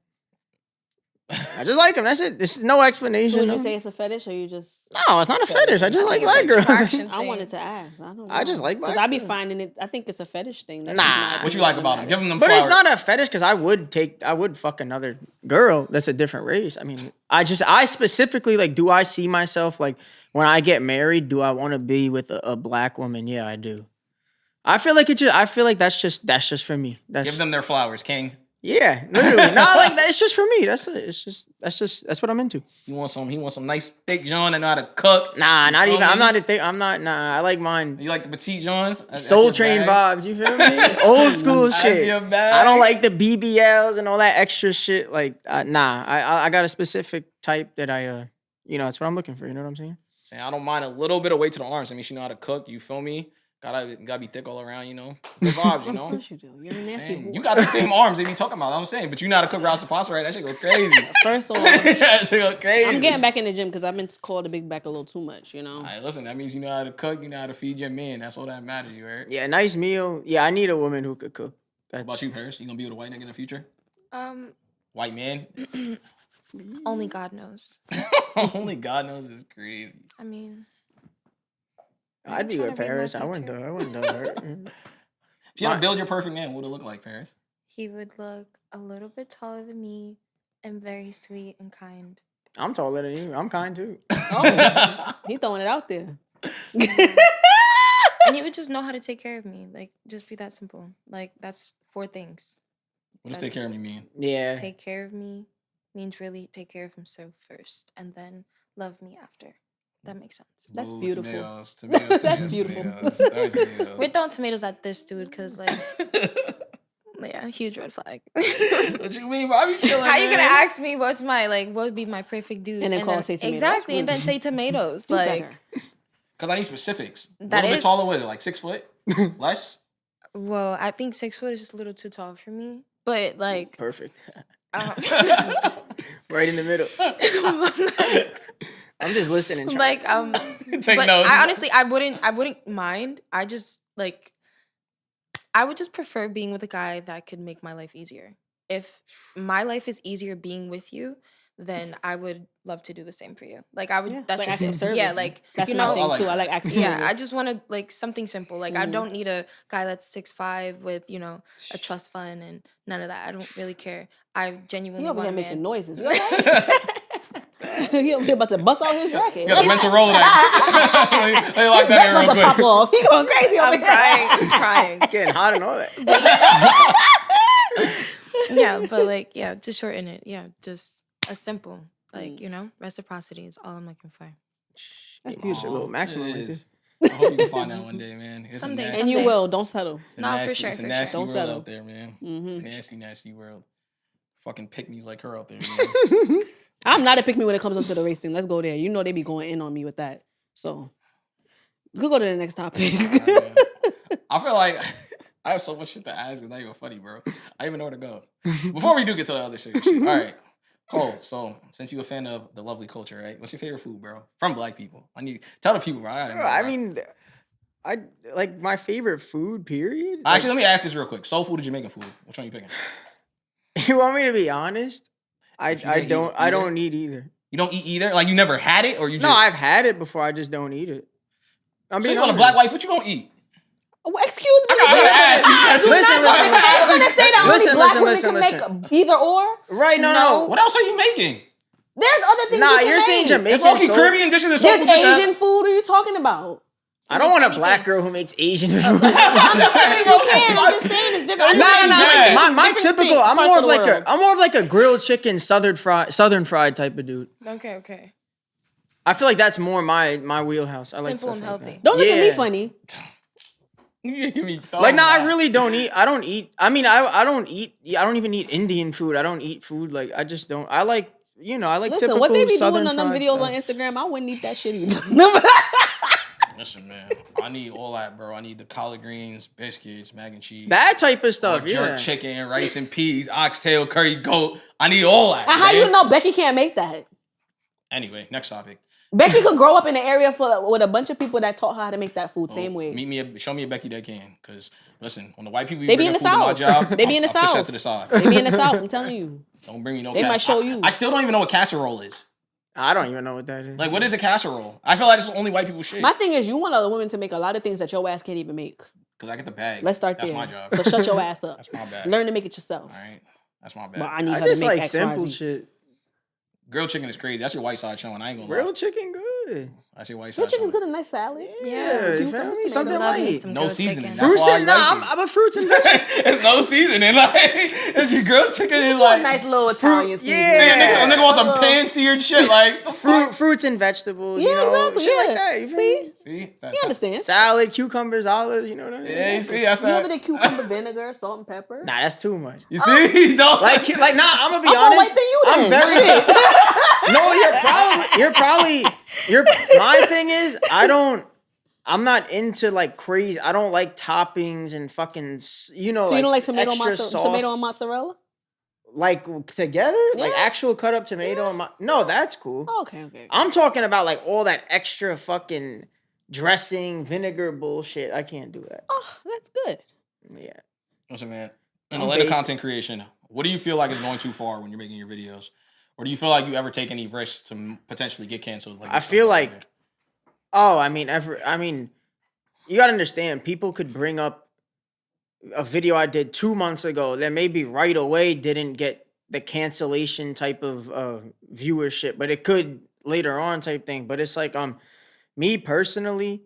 I just like them. That's it. There's no explanation. So would you say it's a fetish, or you just? No, it's not a fetish. I just like black girls. I wanted to ask. I don't know. I just like black. Because I be finding it. I think it's a fetish thing. Nah. What you like about them? Give them But it's not a fetish because I would fuck another girl that's a different race. I mean, I specifically like. Do I see myself like when I get married? Do I want to be with a black woman? Yeah, I do. I feel like that's just for me. Give them their flowers, King. Yeah, literally. Not like that. It's just for me. That's what I'm into. He wants some nice thick John that know how to cook. Nah, not even. I'm not a thick. I'm not. Nah, I like mine. You like the petite Johns? Soul Train vibes. You feel me? Old school shit. I don't like the BBLs and all that extra shit. Like, nah. I got a specific type that that's what I'm looking for. You know what I'm saying? I don't mind a little bit of weight to the arms. I mean, she know how to cook. You feel me? Gotta be thick all around, you know. Good vibes, you know. Of course you do. You're a nasty boy. You got the same arms they be talking about. I'm saying, but you know how to cook roasted pasta, right? That shit go crazy. First of all, that shit go crazy. I'm getting back in the gym because I've been called a big back a little too much, you know. All right, listen, that means you know how to cook, you know how to feed your man. That's all that matters, you heard? Yeah, nice meal. Yeah, I need a woman who could cook. What about you, Paris? You gonna be with a white nigga in the future? White man? Only God knows. Only God knows is crazy. I mean, I'd be with Paris. I wouldn't do her. If you had to build your perfect man, what would it look like, Paris? he would look a little bit taller than me and very sweet and kind. I'm taller than you. I'm kind too. Oh, he throwing it out there. And he would just know how to take care of me. Like, just be that simple. Like, that's 4 things. What does take care of me mean? Yeah. Take care of me means really take care of himself first and then love me after. That makes sense. That's beautiful. Tomatoes, That's beautiful. Tomatoes. We're throwing tomatoes at this dude because, like, yeah, huge red flag. What you mean, bro? I be chilling. How you gonna ask me what would be my perfect dude? And then say tomatoes. Exactly, and then say tomatoes. Like, because I need specifics. That a little is bit taller with it, like 6 foot? Less? well, I think 6 foot is just a little too tall for me. But like, Perfect. Right in the middle. I'm just listening. Like, Take but notes. I honestly, I wouldn't mind. I just like, I would just prefer being with a guy that could make my life easier. If my life is easier being with you, then I would love to do the same for you. Like, I would. Yeah, that's like just acts of service. Yeah, like That's you my know. thing too. I like acts of Yeah, service. I just want to like something simple. Like, I don't need a guy that's 6'5" with a trust fund and none of that. I don't really care. I genuinely You over want here a making man. noises. You he over here about to bust out his jacket. You got the mental Rolodex. Let me lock that in real About to pop quick. off. He going crazy over I'm here. crying. Getting hot and all that. Yeah, but like, yeah, to shorten it, yeah, just a simple, like, reciprocity is all I'm looking for. That's It's a beautiful. little maximum It right there. is. I hope you can find that one day, man. It's Someday. a nasty, And you will. Don't settle. it's a No, for nasty, sure, it's a for nasty sure. world Don't settle. out there, man. Mm-hmm. Nasty, nasty world. Fucking pick me's like her out there, man. I'm not a pick me when it comes onto the race thing. Let's go there. You know they be going in on me with that. So we could go to the next topic. I feel like I have so much shit to ask. It's not even funny, bro. I don't even know where to go. Before we do get to the other shit. All right. Cole, so since you're a fan of the lovely culture, right? What's your favorite food, bro? From black people. Tell the people, bro. I like my favorite food, period. Actually, let me ask this real quick. Soul food or Jamaican food? Which one are you picking? You want me to be honest? I don't don't eat either. You don't eat either? Like you never had it, or you just? No, I've had it before. I just don't eat it. So you want a black wife? What you gonna eat? Well, excuse me. Listen. Make either or. Right? No. What else are you making? There's other things. Nah, you you're can saying make. Jamaican. It's low-key soul. Caribbean dishes and soul There's food. Asian food. What are you talking about? I don't want a black girl who makes Asian food. I'm just saying you can. I'm just saying it's different. My typical. I'm more of like a. I'm more of like a grilled chicken, southern fried type of dude. Okay. I feel like that's more my wheelhouse. I like Simple stuff and like healthy. that. Don't look at me Yeah. funny. You making me so Like, no, mad. I really don't eat. I don't eat. I mean, I don't eat. I don't even eat Indian food. I don't eat food like I just don't. I like I like Listen, typical what they be southern doing on them fried videos stuff. on Instagram, I wouldn't eat that shit either. Listen, man. I need all that, bro. I need the collard greens, biscuits, mac and cheese. That type of stuff, Jerk chicken, rice and peas, oxtail, curry, goat. I need all that. And how man. you know Becky can't make that? Anyway, next topic. Becky could grow up in an area with a bunch of people that taught her how to make that food same way. Show me a Becky that can. Because, listen, when the white people They be in the food to my South. job, They be in the I'll push South. that to the side. They be in the South, I'm telling you. Don't bring me no They might show you. I still don't even know what casserole is. I don't even know what that is. Like, what is a casserole? I feel like it's only white people shit. My thing is, you want other women to make a lot of things that your ass can't even make. Because I get the bag. Let's start That's there. my job. So shut your ass up. That's my bad. Learn to make it yourself. All right. That's my bad. But I need I her just to make like X, simple Y, Z. shit. Grilled chicken is crazy. That's your white side showing. I ain't gonna lie. Grilled chicken, good. That's your white Your side chicken's showing. good, a nice salad. Yeah, some you cucumbers, feel me? tomatoes. Something Love me light. some No grilled seasoning. chicken. That's Fruits why I and like it. I'm a fruits and vegetables. It's no seasoning. Like, it's your grilled chicken is A like nice little Italian seasoning. yeah. nigga wants some pan-seared shit. Like, the fuck? Fruits and vegetables, Yeah, you know, exactly, shit yeah. like that. You feel See? me? See? You understand? Salad, cucumbers, olives, you know what I mean? Yeah, you see? That's You ever that. did cucumber vinegar, salt and pepper? Nah, that's too much. You see? Don't Like, nah, I'm gonna be I'm more honest. white than you I'm then. very. Shit. No, my thing is, I don't I'm not into like crazy. I don't like toppings and fucking, you know. So you don't like tomato and mozzarella? Like together? Yeah. Like actual cut up tomato and no, that's cool. Oh, okay. I'm talking about like all that extra fucking dressing, vinegar bullshit. I can't do that. Oh, that's good. Yeah. Listen, man. In the lane of content creation, what do you feel like is going too far when you're making your videos? Or do you feel like you ever take any risks to potentially get canceled? I feel like, I mean, you gotta understand, people could bring up a video I did 2 months ago that maybe right away didn't get the cancellation type of viewership, but it could later on type thing. But it's like, me personally,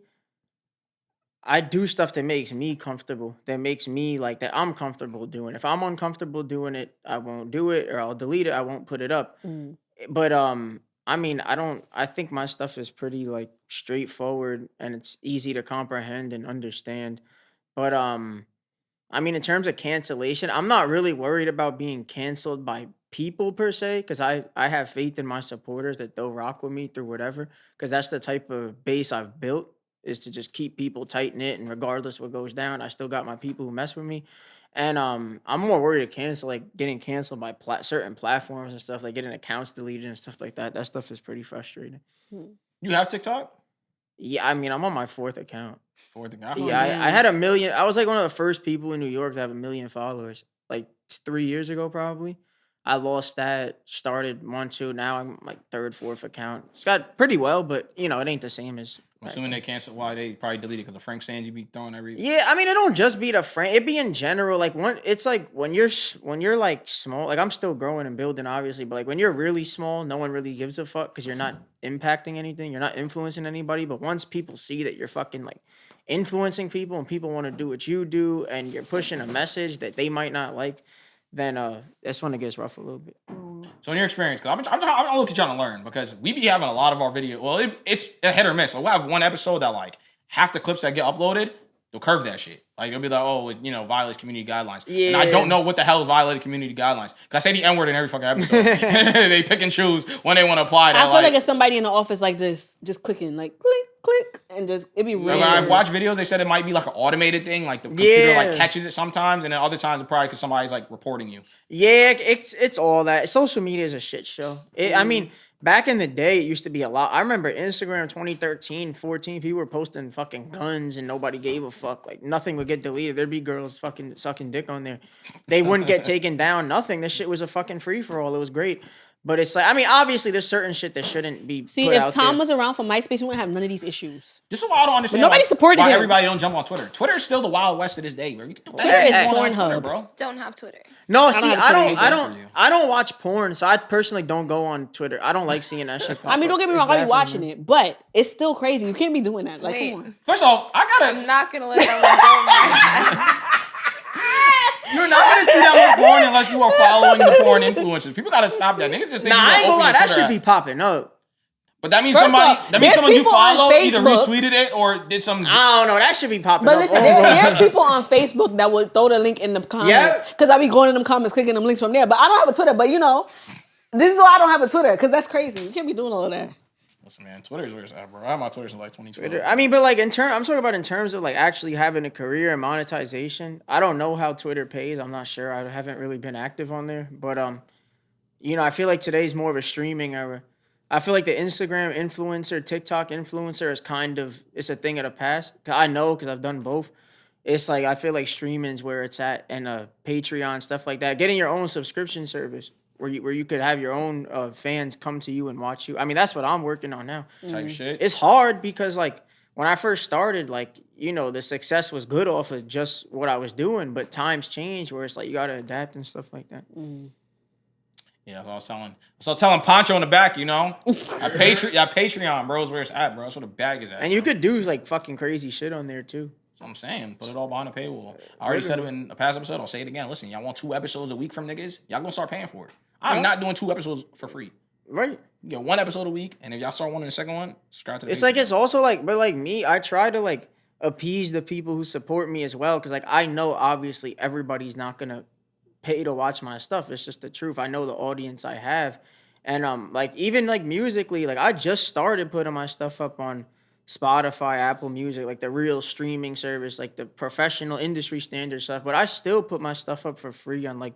I do stuff that makes me comfortable, that makes me like that I'm comfortable doing. If I'm uncomfortable doing it, I won't do it, or I'll delete it. I won't put it up. But I mean, I think my stuff is pretty like straightforward and it's easy to comprehend and understand. But I mean, in terms of cancellation, I'm not really worried about being canceled by people per se, because I have faith in my supporters that they'll rock with me through whatever, because that's the type of base I've built, is to just keep people tight knit, and regardless what goes down, I still got my people who mess with me. And I'm more worried to getting canceled by certain platforms and stuff, like getting accounts deleted and stuff like that. That stuff is pretty frustrating. You have TikTok? Yeah, I mean, I'm on my 4th account. 4th account? Yeah, I had 1 million. I was like one of the first people in New York to have 1 million followers, like 3 years ago probably. I lost that, started 1, 2, now I'm like 3rd, 4th account. It's got pretty well, but you know, it ain't the same as. I'm assuming they canceled. Why they probably deleted because the Frank stands you be throwing every. Yeah, I mean, it don't just be the Frank. It be in general. Like it's like when you're like small. Like I'm still growing and building, obviously, but like when you're really small, no one really gives a fuck because you're not impacting anything. You're not influencing anybody. But once people see that you're fucking like influencing people and people want to do what you do and you're pushing a message that they might not like, then that's when it gets rough a little bit. So in your experience, because I'm looking trying to learn, because we be having a lot of our video. Well, it's a hit or miss. So we'll have one episode that like half the clips that get uploaded, they'll curve that shit. Like they'll be like, oh, it, violates community guidelines. Yeah. And I don't know what the hell is violating community guidelines. Because I say the N-word in every fucking episode. They pick and choose when they want to apply that. I feel like it's somebody in the office like just clicking, like click, click, and just it'd be really. When I've watched videos, they said it might be like an automated thing, like the computer like catches it sometimes, and then other times it's probably because somebody's like reporting you. Yeah, it's all that. Social media is a shit show. I mean, back in the day, it used to be a lot. I remember Instagram 2013, 14, people were posting fucking guns and nobody gave a fuck. Like nothing would get deleted. There'd be girls fucking sucking dick on there. They wouldn't get taken down. Nothing. This shit was a fucking free for all. It was great. But it's like, I mean, obviously there's certain shit that shouldn't be put out if Tom was around for MySpace, we wouldn't have none of these issues. This is why I don't understand. But nobody supported why him. Everybody don't jump on Twitter. Twitter is still the Wild West to this day, bro. Twitter is Pornhub, bro. Don't have Twitter. No, see, I don't watch porn, so I personally don't go on Twitter. I don't like seeing that shit. I mean, don't get me wrong, I'll be watching it, but it's still crazy. You can't be doing that. Like, come on. First off, I'm not gonna let that one go. You're not gonna see that much porn unless you are following the porn influencers. People gotta stop that. Niggas just think I ain't gonna lie, that should be popping up. But that means someone you follow either retweeted it or did some. I don't know. That should be popping up. But listen, there's people on Facebook that would throw the link in the comments because I be going in them comments, clicking them links from there. But I don't have a Twitter. But this is why I don't have a Twitter, because that's crazy. You can't be doing all of that. Listen, man, Twitter's where it's at, bro. I have my Twitter since like 2012. Twitter. I mean, but like I'm talking about in terms of like actually having a career and monetization. I don't know how Twitter pays. I'm not sure. I haven't really been active on there. But I feel like today's more of a streaming era. I feel like the Instagram influencer, TikTok influencer is it's a thing of the past. I know because I've done both. It's like I feel like streaming's where it's at, and Patreon, stuff like that. Getting your own subscription service where you could have your own fans come to you and watch you. I mean, that's what I'm working on now. Type shit. It's hard because like when I first started, like, the success was good off of just what I was doing, but times change where it's like you gotta adapt and stuff like that. Yeah, that's what I was telling Pancho in the back, Patreon, bro, is where it's at, bro. That's where the bag is at. And you could do like fucking crazy shit on there too. That's what I'm saying. Put it all behind the paywall. I already said it in a past episode. I'll say it again. Listen, y'all want 2 episodes a week from niggas? Y'all gonna start paying for it. I'm not doing 2 episodes for free. Right. You get 1 episode a week, and if y'all start wanting the second one, subscribe to the It's like, it's also like, but like me, I try to like appease the people who support me as well. Cause like I know obviously everybody's not gonna pay to watch my stuff. It's just the truth. I know the audience I have. And like even like musically, like I just started putting my stuff up on Spotify, Apple Music, like the real streaming service, like the professional industry standard stuff. But I still put my stuff up for free on like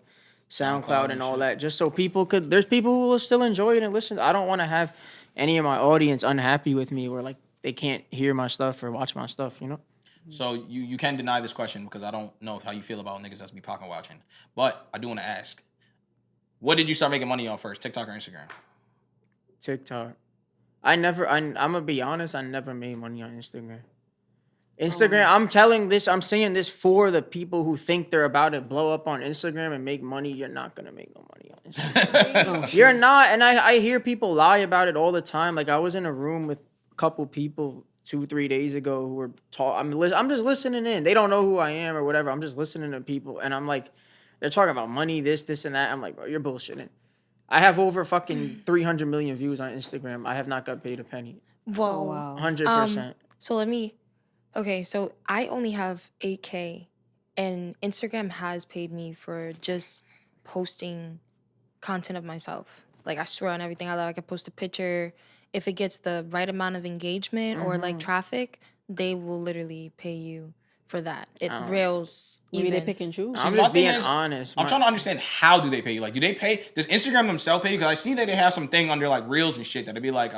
SoundCloud and all that, just so people could. There's people who will still enjoy it and listen. I don't want to have any of my audience unhappy with me, where like they can't hear my stuff or watch my stuff. You know. So you can deny this question because I don't know how you feel about niggas that's be pocket watching. But I do want to ask, what did you start making money on first, TikTok or Instagram? TikTok. I'm gonna be honest, I never made money on Instagram. I'm saying this for the people who think they're about to blow up on Instagram and make money. You're not gonna make no money on Instagram. You're not, and I hear people lie about it all the time. Like I was in a room with a couple people 2-3 days ago who were I'm just listening in. They don't know who I am or whatever. I'm just listening to people, and I'm like, they're talking about money, this, and that. I'm like, bro, you're bullshitting. I have over fucking 300 million views on Instagram. I have not got paid a penny. Whoa. Oh, wow. 100%. So I only have 8K, and Instagram has paid me for just posting content of myself. Like I swear on everything I love, I could post a picture. If it gets the right amount of engagement or like traffic, they will literally pay you for that. It rails. Maybe they pick and choose. I'm just being honest. I'm trying to understand, how do they pay you? Like, do they pay? Does Instagram themselves pay you? Because I see that they have some thing under like Reels and shit that'd be like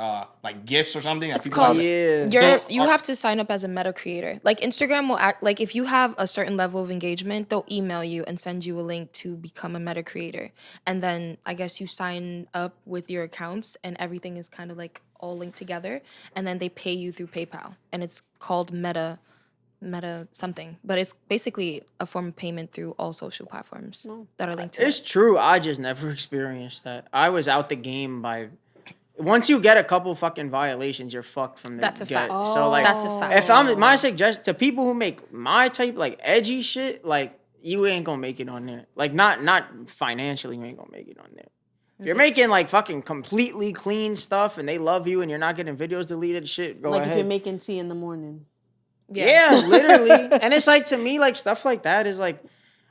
gifts or something. It's called. Yeah. You have to sign up as a meta creator. Like Instagram will act like if you have a certain level of engagement, they'll email you and send you a link to become a meta creator, and then I guess you sign up with your accounts and everything is kind of like all linked together, and then they pay you through PayPal, and it's called Meta something, but it's basically a form of payment through all social platforms that are linked to It's true. I just never experienced that. I was out the game by. Once you get a couple fucking violations, you're fucked from the That's a fact. So like, that's a fact. if I'm my suggestion to people who make my type like edgy shit, like you ain't gonna make it on there. Like not financially, you ain't gonna make it on there. If you're making like fucking completely clean stuff and they love you and you're not getting videos deleted, shit, go ahead. Like if you're making tea in the morning. Yeah, literally. And it's like, to me, like stuff like that is like,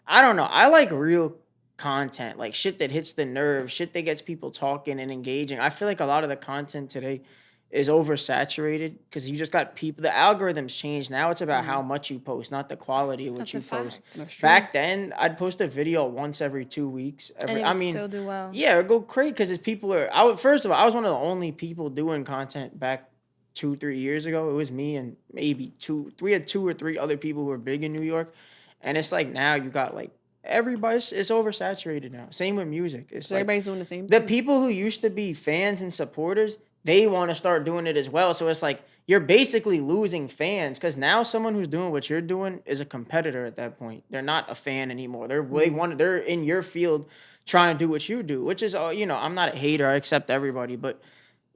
I don't know. I like real content, like shit that hits the nerve, shit that gets people talking and engaging. I feel like a lot of the content today is oversaturated because you just got people, the algorithms changed. Now it's about how much you post, not the quality of what you post. Back then, I'd post a video once every 2 weeks. Still do well. Yeah, it'd go crazy because I was one of the only people doing content back 2-3 years ago. It was me and maybe two or three other people who were big in New York. And it's like now you got like everybody, it's oversaturated now. Same with music. It's so like everybody's doing the same the thing. people who used to be fans and supporters, they want to start doing it as well. So it's like you're basically losing fans because now someone who's doing what you're doing is a competitor at that point. They're not a fan anymore. They're in your field trying to do what you do, which is, I'm not a hater. I accept everybody, but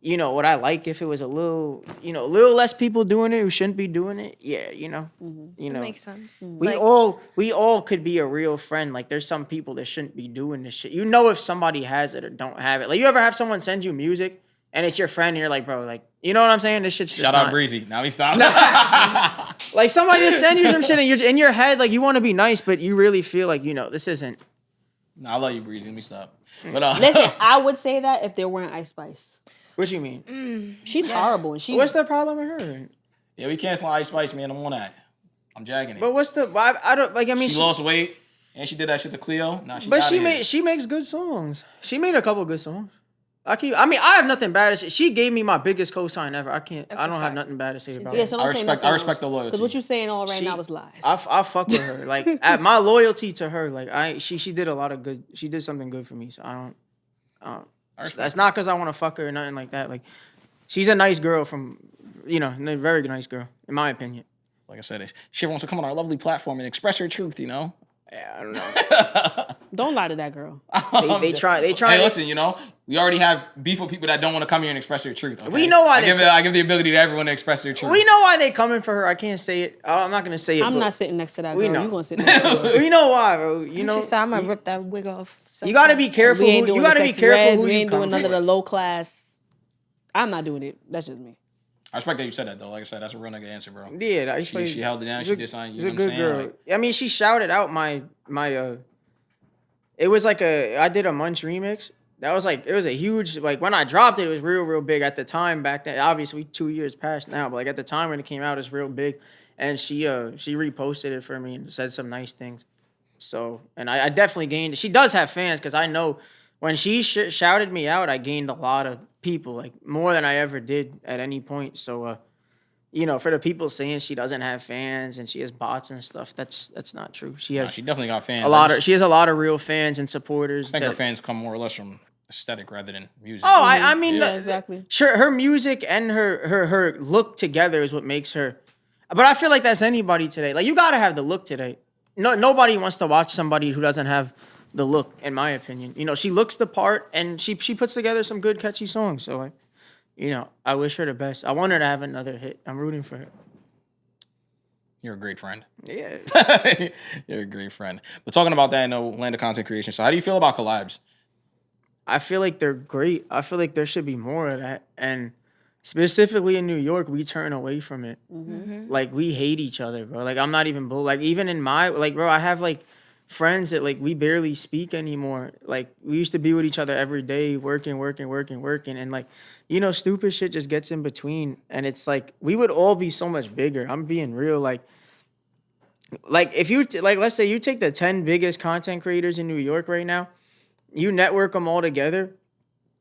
what I like if it was a little less people doing it who shouldn't be doing it. Yeah, It makes sense. We all could be a real friend. Like there's some people that shouldn't be doing this shit. If somebody has it or don't have it. Like you ever have someone send you music and it's your friend and you're like, bro, like, you know what I'm saying? This shit's just Shout out Breezy. Now he stopped. Like somebody just send you some shit and you're in your head, like you want to be nice, but you really feel like, this isn't. No, I love you, Breezy. Let me stop. But listen, I would say that if there weren't Ice Spice. What you mean? She's horrible, and what's the problem with her? Yeah, we cancel Ice Spice, man. I'm on that. I'm jagging it. But what's the? I don't like. I mean, she lost weight and she did that shit to Cleo. Now she makes good songs. She made a couple good songs. I have nothing bad to say. She gave me my biggest cosign ever. I don't have nothing bad to say about her. So I respect the loyalty. Because what you're saying all right now is lies. I fuck with her. Like at my loyalty to her. Like she did a lot of good. She did something good for me. So I don't. That's not because I want to fuck her or nothing like that. Like, she's a nice girl a very nice girl, in my opinion. Like I said, she wants to come on our lovely platform and express her truth, Yeah, I don't know. Don't lie to that girl. They try. Hey, listen, we already have beef with people that don't want to come here and express their truth. Okay? We know why I give the ability to everyone to express their truth. We know why they coming for her. I can't say it. I'm not gonna say it. I'm not sitting next to that girl. You gonna sit next to her. We know why, bro. She said, I'm gonna rip that wig off. You gotta be careful. You gotta be careful. We ain't doing none of the low class. I'm not doing it. That's just me. I respect that you said that though. Like I said, that's a real nigga answer, bro. Yeah, she held it down. She did something. She's a good girl. Like, I mean, she shouted out my. It was like I did a Munch remix, that was like, it was a huge, like when I dropped it, it was real big at the time back then. Obviously 2 years passed now, but like at the time when it came out, it was real big. And she reposted it for me and said some nice things. So, and I definitely gained, she does have fans because I know when she shouted me out, I gained a lot of people, like more than I ever did at any point. So, you know, for the people saying she doesn't have fans and she has bots and stuff, that's not true. She definitely got fans. She has a lot of real fans and supporters. I think her fans come more or less from aesthetic rather than music. Oh, I mean, yeah, exactly. Sure, her music and her look together is what makes her. But I feel like that's anybody today. Like you gotta have the look today. No, nobody wants to watch somebody who doesn't have the look, in my opinion. You know, she looks the part and she puts together some good catchy songs. So, like, you know, I wish her the best. I want her to have another hit. I'm rooting for her. You're a great friend. Yeah. You're a great friend. But talking about that in the land of content creation, so how do you feel about collabs? I feel like they're great. I feel like there should be more of that. And specifically in New York, we turn away from it. Mm-hmm. Like, we hate each other, bro. Like, I'm not even like, even in my, like, bro, I have, like, friends that, like, we barely speak anymore. Like, we used to be with each other every day, working. And, like, you know, stupid shit just gets in between. And it's, like, we would all be so much bigger. I'm being real. Like if you, let's say you take the 10 biggest content creators in New York right now, you network them all together,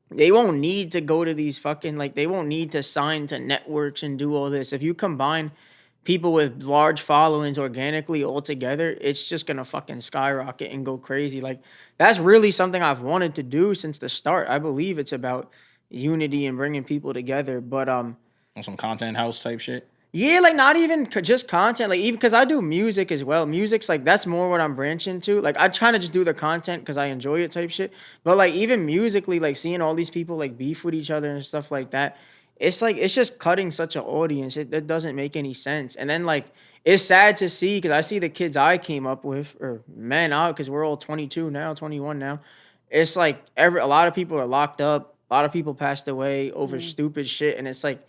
they won't need to go to these fucking, like, they won't need to sign to networks and do all this. If you combine people with large followings organically all together, it's just gonna fucking skyrocket and go crazy. Like, that's really something I've wanted to do since the start. I believe it's about unity and bringing people together. But on some content house type shit. Yeah, like not even just content, like even because I do music as well. Music's like, that's more what I'm branching to. Like I try to just do the content because I enjoy it type shit. But like even musically, like seeing all these people like beef with each other and stuff like that, it's like, it's just cutting such an audience. That doesn't make any sense. And then like, it's sad to see because I see the kids I came up with, or men out, because we're all 22 now, 21 now. It's like a lot of people are locked up. A lot of people passed away over stupid shit. And it's like,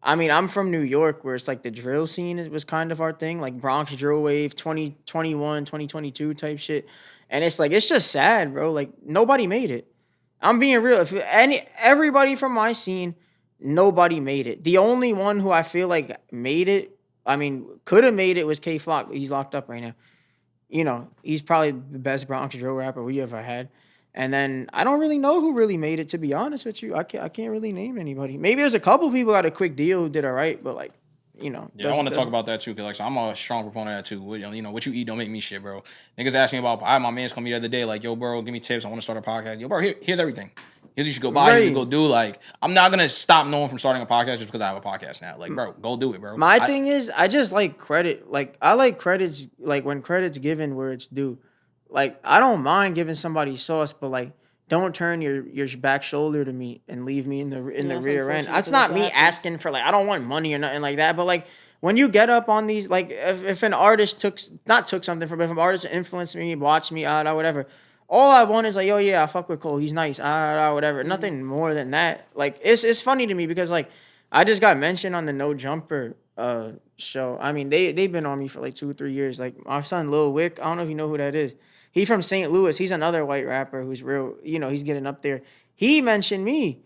I mean, I'm from New York where it's like the drill scene was kind of our thing, like Bronx drill wave, 2021, 2022 type shit. And it's like, it's just sad, bro. Like nobody made it. I'm being real. If everybody from my scene, nobody made it. The only one who I feel like made it, I mean, could have made it was K Flock. He's locked up right now. You know, he's probably the best Bronx drill rapper we ever had. And then I don't really know who really made it, to be honest with you. I can't really name anybody. Maybe there's a couple people got a quick deal who did all right, but like, you know. Yeah, I want to talk about that too, because like, so I'm a strong proponent of that too. You know, what you eat don't make me shit, bro. Niggas asked me about, I had my mans come me the other day, like, yo, bro, give me tips. I want to start a podcast. Yo, bro, here's everything. Here's what you should go buy, here's what you go do. Like, I'm not going to stop no one from starting a podcast just because I have a podcast now. Like, bro, go do it, bro. My thing is, I just like credit. Like, I like credits, like when credit's given where it's due. Like, I don't mind giving somebody sauce, but like, don't turn your back shoulder to me and leave me in the rear end. That's not me asking for, like, I don't want money or nothing like that. But like when you get up on these, like if an artist took something from me, if an artist influenced me, watched me, whatever. All I want is like, yo, yeah, I fuck with Cole. He's nice, whatever. Mm-hmm. Nothing more than that. Like it's funny to me because like I just got mentioned on the No Jumper show. I mean they've been on me for like 2 or 3 years. Like my son Lil Wick, I don't know if you know who that is. He from St. Louis. He's another white rapper who's real, you know, he's getting up there. He mentioned me.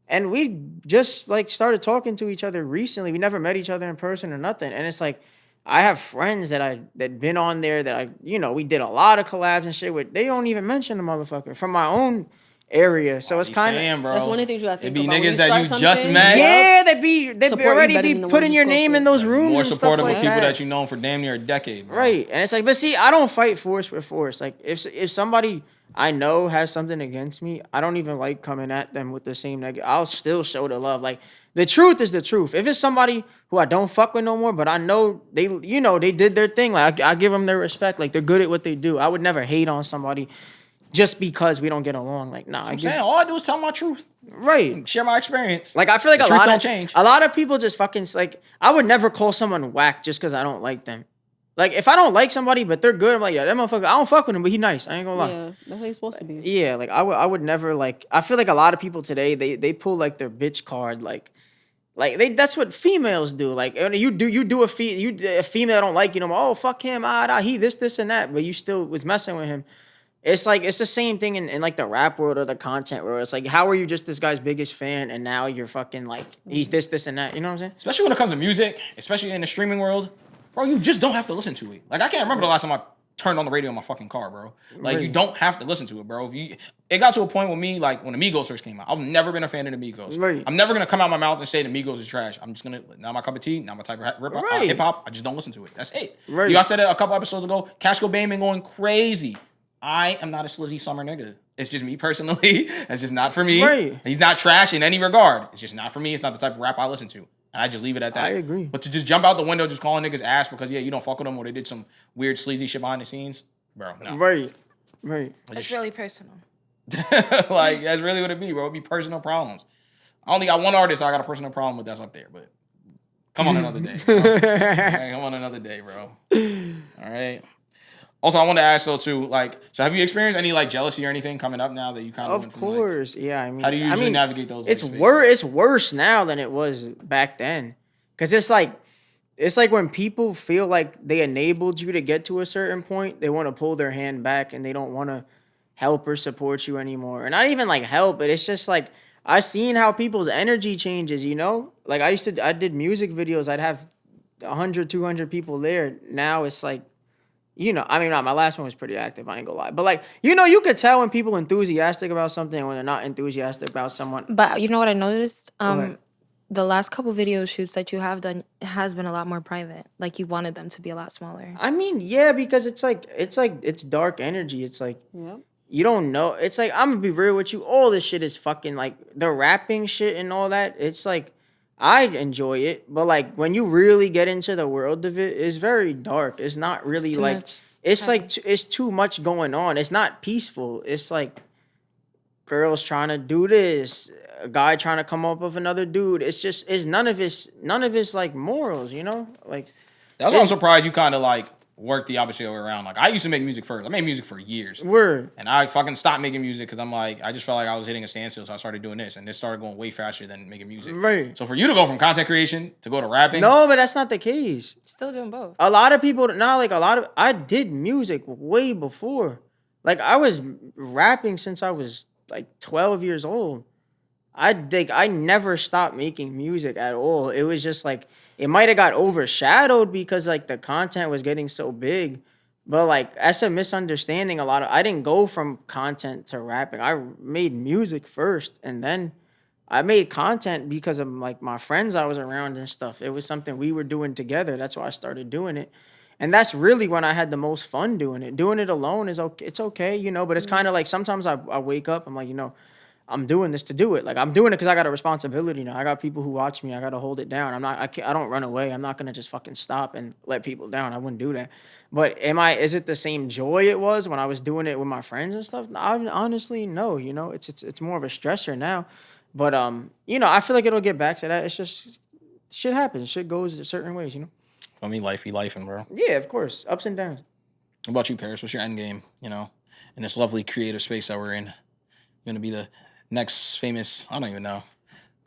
And we just like started talking to each other recently. We never met each other in person or nothing. And it's like, I have friends that been on there that we did a lot of collabs and shit with. They don't even mention the motherfucker from my own area. So it's kind of, that's one of the things you got to think about. It be niggas that you just met. Yeah, they already be putting your name in those rooms. More and supportive stuff of like people that you known for damn near a decade, bro. Right. And it's like, but see, I don't fight force with force. Like if somebody I know has something against me, I don't even like coming at them with the same negative. I'll still show the love. Like the truth is the truth. If it's somebody who I don't fuck with no more, but I know they did their thing. Like I give them their respect. Like they're good at what they do. I would never hate on somebody just because we don't get along. Like, nah. I'm saying all I do is tell my truth. Right. Share my experience. Like I feel like a lot of people just fucking like, I would never call someone whack just because I don't like them. Like if I don't like somebody but they're good, I'm like, yeah, that motherfucker, I don't fuck with him, but he nice. I ain't gonna lie. Yeah, that's how he's supposed to be. Yeah, like I would never like. I feel like a lot of people today they pull like their bitch card, like that's what females do. Like a female don't like you no more. Oh fuck him, he this and that, but you still was messing with him. it's like it's the same thing in like the rap world or the content world. It's like, how are you just this guy's biggest fan and now you're fucking like he's this and that. You know what I'm saying? Especially when it comes to music, especially in the streaming world, bro. You just don't have to listen to it. Like I can't remember the last time I turned on the radio in my fucking car, bro. Like you don't have to listen to it, bro. It got to a point with me, like when the Migos first came out. I've never been a fan of the Migos. Right. I'm never gonna come out my mouth and say the Migos is trash. I'm just gonna not my cup of tea, not my type of hip hop. I just don't listen to it. That's it. Right. I said it a couple episodes ago. Cash Cobain been going crazy. I am not a slizzy summer nigga. It's just me personally. It's just not for me. Right. He's not trash in any regard. It's just not for me. It's not the type of rap I listen to. And I just leave it at that. I agree. But to just jump out the window just calling niggas ass because, you don't fuck with them or they did some weird sleazy shit behind the scenes, bro, no. Right. It's really personal. Like, that's really what it be, bro. It be personal problems. I only got one artist I got a personal problem with that's up there, but come on another day, bro. Right, come on another day, bro. All right. Also, I wanted to ask though too, like, so have you experienced any like jealousy or anything coming up now that you kind of went from, course, yeah. I mean, how do you usually navigate those? It's worse. It's worse now than it was back then, because it's like when people feel like they enabled you to get to a certain point, they want to pull their hand back and they don't want to help or support you anymore, or not even like help, but it's just like I seen how people's energy changes. Like I did music videos. I'd have 100, 200 people there. Now it's like. I mean, my last one was pretty active, I ain't gonna lie. But, like, you could tell when people are enthusiastic about something and when they're not enthusiastic about someone. But you know what I noticed? The last couple video shoots that you have done has been a lot more private. Like, you wanted them to be a lot smaller. I mean, yeah, because it's dark energy. It's like, you don't know. It's like, I'm gonna be real with you. All this shit is fucking, like, the rapping shit and all that. It's like, I enjoy it, but like when you really get into the world of it, it's very dark. It's not really it's too much going on. It's not peaceful. It's like girls trying to do this, a guy trying to come up with another dude. It's none of his like morals, like. That's why I'm surprised you kind of like work the opposite way around. Like I used to make music first. I made music for years. Word. And I fucking stopped making music because I'm like, I just felt like I was hitting a standstill. So I started doing this, and this started going way faster than making music. Right. So for you to go from content creation to go to rapping. No, but that's not the case. Still doing both. A lot of people, I did music way before. Like I was rapping since I was like 12 years old. I never stopped making music at all. It was just like, it might have got overshadowed because like the content was getting so big, but like that's a misunderstanding. I didn't go from content to rapping. I made music first and then I made content because of like my friends I was around and stuff. It was something we were doing together. That's why I started doing it. And that's really when I had the most fun doing it. Doing it alone is okay. It's okay, but it's kind of like sometimes I wake up, I'm like, I'm doing this to do it. Like I'm doing it because I got a responsibility now. I got people who watch me. I got to hold it down. I don't run away. I'm not gonna just fucking stop and let people down. I wouldn't do that. But is it the same joy it was when I was doing it with my friends and stuff? Honestly, no. It's more of a stressor now. But I feel like it'll get back to that. It's just shit happens. Shit goes certain ways. I mean, life be lifing, bro. Yeah, of course, ups and downs. What about you, Pariz? What's your end game? In this lovely creative space that we're in, you're gonna be the next famous, I don't even know.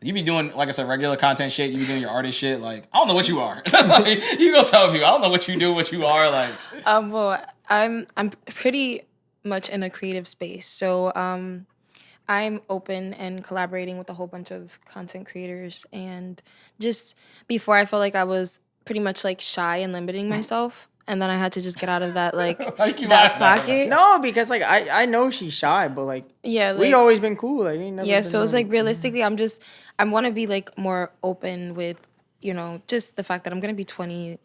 You be doing, like I said, regular content shit. You be doing your artist shit. Like, I don't know what you are. Like, you go tell people, I don't know what you do, what you are. Like, well, I'm pretty much in a creative space. So, I'm open and collaborating with a whole bunch of content creators. And just before, I felt like I was pretty much like shy and limiting myself. And then I had to just get out of that, like that pocket. No, because like I know she's shy, but like we always been cool. Like ain't never so it's like realistically, I want to be like more open with just the fact that I'm gonna be 20,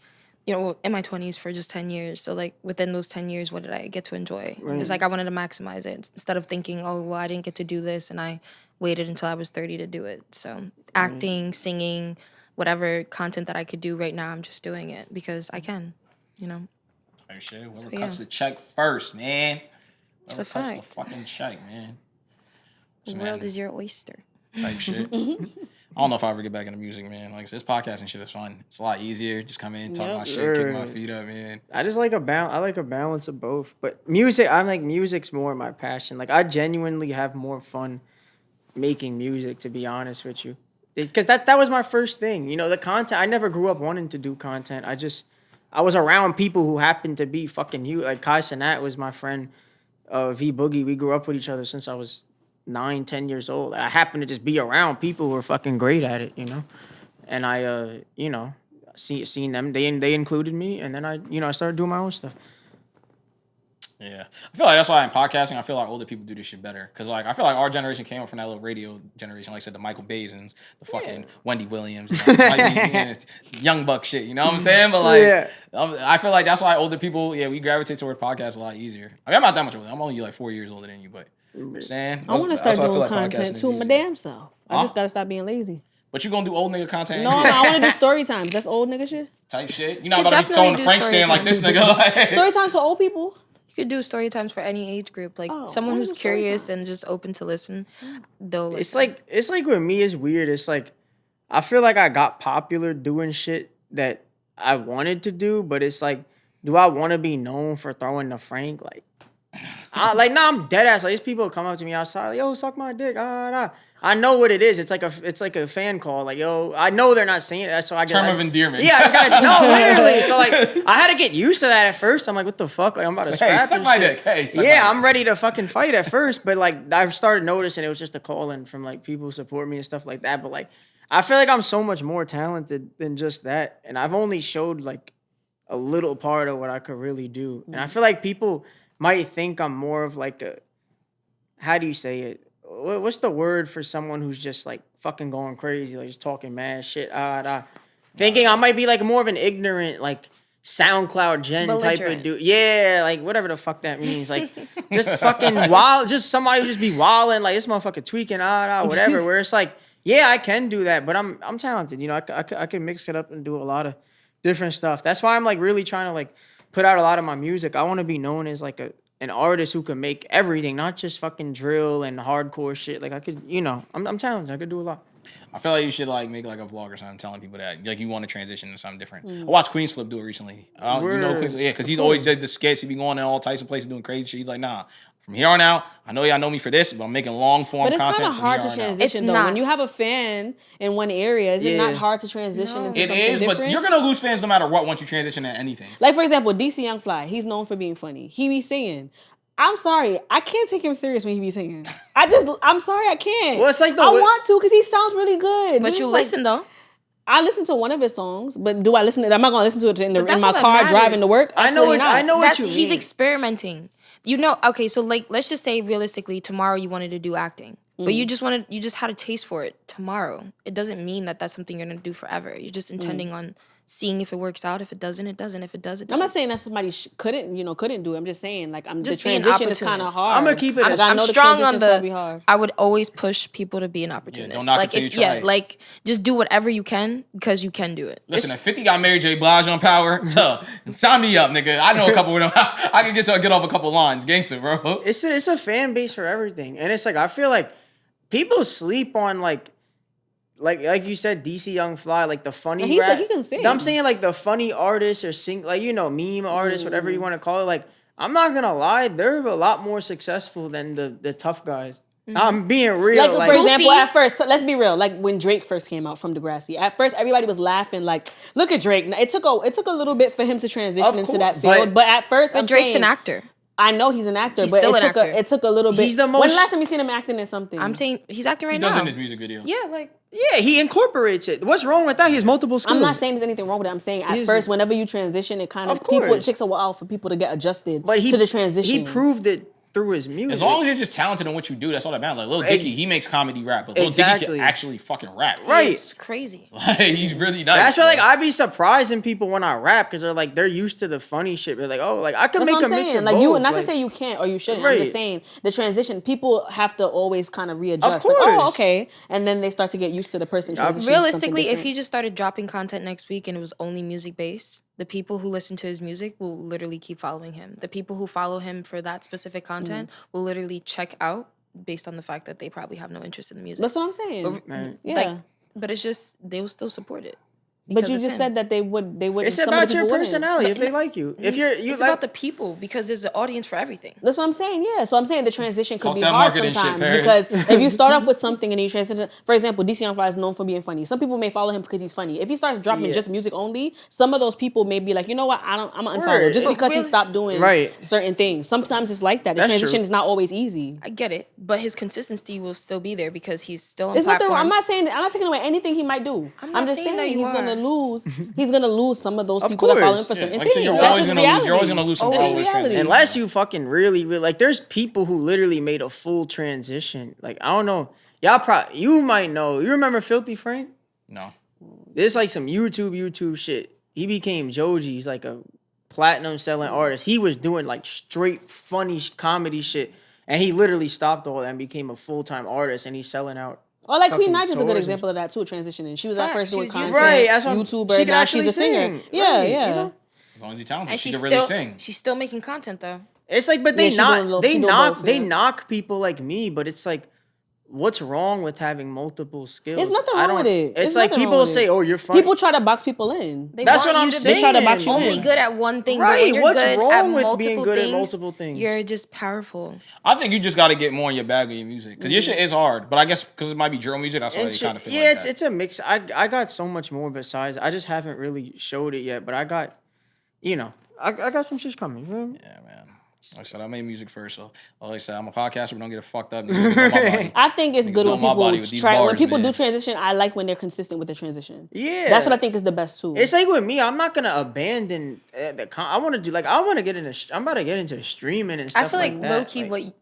in my 20s for just 10 years. So like within those 10 years, what did I get to enjoy? Right. It's like I wanted to maximize it instead of thinking, oh well, I didn't get to do this, and I waited until I was 30 to do it. So acting, singing, whatever content that I could do right now, I'm just doing it because I can. Type shit. Whoever cuts the check first, man. It's a fact. Cuts the fucking check, man. The world is your oyster. Type shit. I don't know if I ever get back into music, man. Like this podcasting shit is fun. It's a lot easier. Just come in, talk my shit, kick my feet up, man. I just like I like a balance of both. But music's more my passion. Like I genuinely have more fun making music, to be honest with you. Because that was my first thing. The content, I never grew up wanting to do content. I was around people who happened to be fucking you. Like Kai Cenat was my friend. V Boogie. We grew up with each other since I was 9, 10 years old. I happened to just be around people who are fucking great at it, And I, seen them. They included me, and then I started doing my own stuff. Yeah, I feel like that's why in podcasting, I feel like older people do this shit better. Because, like, I feel like our generation came up from that little radio generation. Like I said, the Michael Bazins, the fucking Wendy Williams, Young Buck shit, you know what I'm saying? But, like, I feel like that's why older people, we gravitate toward podcasts a lot easier. I mean, I'm not that much older. I'm only, like, 4 years older than you, but, I'm saying. I want to start doing content, too, my damn self. I just got to stop being lazy. But you gonna do old nigga content? No, I want to do story times. That's old nigga shit. Type shit? You're not about to be throwing the Frank stand like this nigga. Story times for old people. You could do story times for any age group, like someone who's curious and just open to listen. Though it's like with me, it's weird. It's like I feel like I got popular doing shit that I wanted to do, but it's like, do I want to be known for throwing the Frank? Like, I'm dead ass. Like, these people come up to me outside, like, yo, suck my dick. I know what it is. It's like a fan call. Like, yo, I know they're not saying it, so I get term of endearment. Yeah, I just gotta no, literally. So like, I had to get used to that at first. I'm like, what the fuck? Like, I'm about to scrap. Hey, suck my dick. Hey, I'm ready to fucking fight at first, but like, I've started noticing it was just a call in from like people who support me and stuff like that. But like, I feel like I'm so much more talented than just that, and I've only showed like a little part of what I could really do. And I feel like people might think I'm more of like a, how do you say it? What's the word for someone who's just like fucking going crazy, like just talking mad shit? Thinking I might be like more of an ignorant, like SoundCloud gen type of dude. Yeah, like whatever the fuck that means. Like just fucking wild, just somebody who just be wilding, like this motherfucker tweaking, whatever. Where it's like, yeah, I can do that, but I'm talented. I can mix it up and do a lot of different stuff. That's why I'm like really trying to like put out a lot of my music. I want to be known as like an artist who can make everything, not just fucking drill and hardcore shit. Like I could, I'm talented. I could do a lot. I feel like you should like make like a vlog or something telling people that like you want to transition to something different. I watched Queensflip do it recently. Queensflip, because he's always did the skits. He be going in all types of places doing crazy shit. He's like, nah, from here on out, I know y'all know me for this, but I'm making long form content. But it's kind of hard to transition though. When you have a fan in one area, is it not hard to transition into something different? It is, but you're gonna lose fans no matter what once you transition to anything. Like for example, DC Young Fly, he's known for being funny. He be singing. I'm sorry, I can't take him serious when he be singing. I'm sorry, I can't. Well, it's like I want to because he sounds really good. But you listen though. I listen to one of his songs, but do I listen to it? I'm not gonna listen to it in my car driving to work. I know what you mean. He's experimenting. Okay, so like let's just say realistically tomorrow you wanted to do acting. But you just had a taste for it tomorrow. It doesn't mean that that's something you're gonna do forever. You're just intending on seeing if it works out. If it doesn't, it doesn't. If it does, it does. I'm not saying that somebody couldn't do it. I'm just saying like the transition is kind of hard. I'm gonna keep it. I'm strong on the. I would always push people to be an opportunist. Don't knock it till you try. Like just do whatever you can because you can do it. Listen, if 50 got Mary J. Blige on Power, sign me up, nigga. I know a couple of them. I can get off a couple lines, gangster, bro. It's a fan base for everything, and it's like I feel like people sleep on like you said, DC Young Fly, like the funny rap. He can sing. I'm saying like the funny artists or sing, like meme artists, whatever you want to call it. Like I'm not gonna lie, they're a lot more successful than the tough guys. I'm being real. Like for example, at first, let's be real. Like when Drake first came out from Degrassi, at first everybody was laughing. Like, look at Drake. It took a little bit for him to transition into that field, but at first, Drake's an actor. I know he's an actor, he's but still an actor. It took a little bit. He's the most. When the last time you seen him acting in something? I'm saying he's acting right now. He does in his music video. Yeah, he incorporates it. What's wrong with that? He has multiple skills. I'm not saying there's anything wrong with it. I'm saying at first, whenever you transition, it takes a while for people to get adjusted to the transition. He proved it through his music. As long as you're just talented in what you do, that's all that matters. Like Lil Dicky, he makes comedy rap, but Lil Dicky can actually fucking rap. Right. It's crazy. Like, he's really nice. That's why like I be surprising people when I rap because they're used to the funny shit. They're like, oh, like I can make a mix of like both. Not to say you can't or you shouldn't. Right. I'm just saying the transition. People have to always kind of readjust. Of course. Like, oh, okay, and then they start to get used to the person. Realistically, if he just started dropping content next week and it was only music based, the people who listen to his music will literally keep following him. The people who follow him for that specific content will literally check out based on the fact that they probably have no interest in the music. That's what I'm saying. But it's just, they will still support it. But you just said that they would. It's about your personality if they like you. If it's about the people because there's an audience for everything. That's what I'm saying. Yeah. So I'm saying the transition could be hard sometimes because if you start off with something and you transition, for example, DC Young Fly is known for being funny. Some people may follow him because he's funny. If he starts dropping just music only, some of those people may be like, you know what, I'm gonna unfollow just because he stopped doing certain things. Sometimes it's like that. The transition is not always easy. I get it, but his consistency will still be there because he's still on platforms. I'm not taking away anything he might do. I'm just saying that he's gonna lose. He's gonna lose some of those people that follow him for certain things. You're always gonna lose some followers. Unless you fucking really like, there's people who literally made a full transition. Like, I don't know, you might know. You remember Filthy Frank? No. There's like some YouTube shit. He became Joji. He's like a platinum selling artist. He was doing like straight funny comedy shit, and he literally stopped all that and became a full-time artist, and he's selling out. Or like Queen Naija is a good example of that too, transitioning. She was at first doing content, YouTuber, she now she's a singer. Yeah. You know? As long as you're talented, she can really sing. She's still making content though. It's like, but they knock people like me, but it's like, what's wrong with having multiple skills? There's nothing wrong with it. It's like people say, "Oh, you're funny." People try to box people in. That's what I'm saying. They try to box you in. Only good at one thing. Right? But what's good wrong with being good at multiple things? You're just powerful. I think you just got to get more in your bag with your music because your shit is hard. But I guess because it might be drill music, that's why they kind of feel like that. It's a mix. I got so much more besides. I just haven't really showed it yet. But I got, I got some shit coming. Yeah, man. Like I said, I made music first, so like I said, I'm a podcaster, but don't get it fucked up. I think it's good when people try. When people do transition, I like when they're consistent with the transition. Yeah, that's what I think is the best too. It's like with me, I'm not gonna abandon I want to do I want to get into. I'm about to get into streaming and stuff. I feel like that. Low key,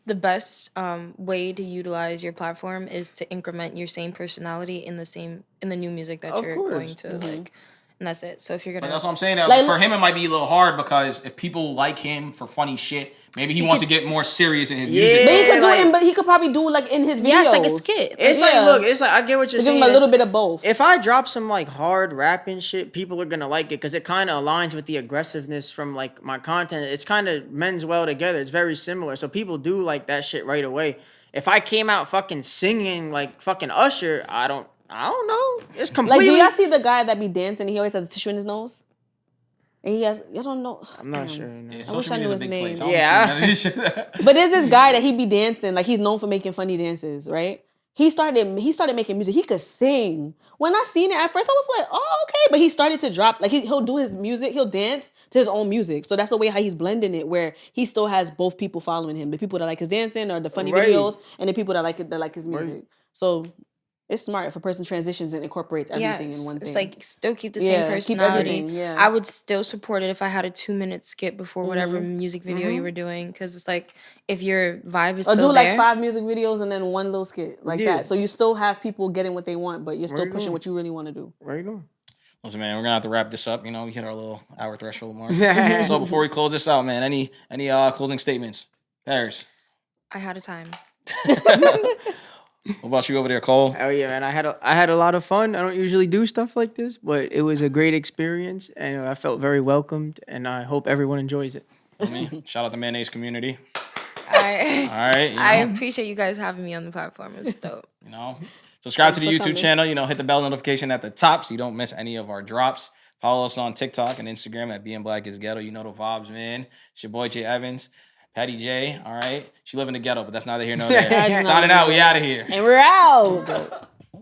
the best way to utilize your platform is to increment your same personality in the new music that you're going to like. And that's it. So if you're gonna, that's what I'm saying. For him, it might be a little hard because if people like him for funny shit, maybe he wants to get more serious in his music. But he could do but he could probably do like in his videos. Yeah, it's like a skit. It's like, look, it's like I get what you're saying. Give him a little bit of both. If I drop some like hard rapping shit, people are gonna like it because it kind of aligns with the aggressiveness from like my content. It's kind of mends well together. It's very similar, so people do like that shit right away. If I came out fucking singing like fucking Usher, I don't know. It's completely. Like, do y'all see the guy that be dancing? He always has a tissue in his nose. And he has, I don't know. I'm not sure. No. Yeah, I wish I knew his name. Yeah. But there's this guy that he be dancing. Like, he's known for making funny dances, right? He started making music. He could sing. When I seen it at first, I was like, oh, okay. But he started to drop, like he'll do his music, he'll dance to his own music. So that's the way how he's blending it, where he still has both people following him. The people that like his dancing or the funny videos, and the people that like his music. Right. So it's smart if a person transitions and incorporates everything in one thing. It's like still keep the same personality. I would still support it if I had a 2-minute skit before whatever music video you were doing, because it's like if your vibe is still there. Or do like 5 music videos and then 1 little skit like that. So you still have people getting what they want, but you're still pushing what you really want to do. Right on. Listen, man, we're gonna have to wrap this up. We hit our little hour threshold mark. So before we close this out, man, any closing statements? Pariz. I had a time. What about you over there, Cole? Oh yeah, man! I had a lot of fun. I don't usually do stuff like this, but it was a great experience, and I felt very welcomed. And I hope everyone enjoys it. Shout out the mayonnaise community. All right. I appreciate you guys having me on the platform. It's dope. Subscribe to the YouTube channel. Hit the bell notification at the top so you don't miss any of our drops. Follow us on TikTok and Instagram at Being Black is Ghetto. You know the vibes, man. It's your boy Jay Evans. Patty J, all right? She live in the ghetto, but that's neither here nor there. Signing out, we out of here. And we're out.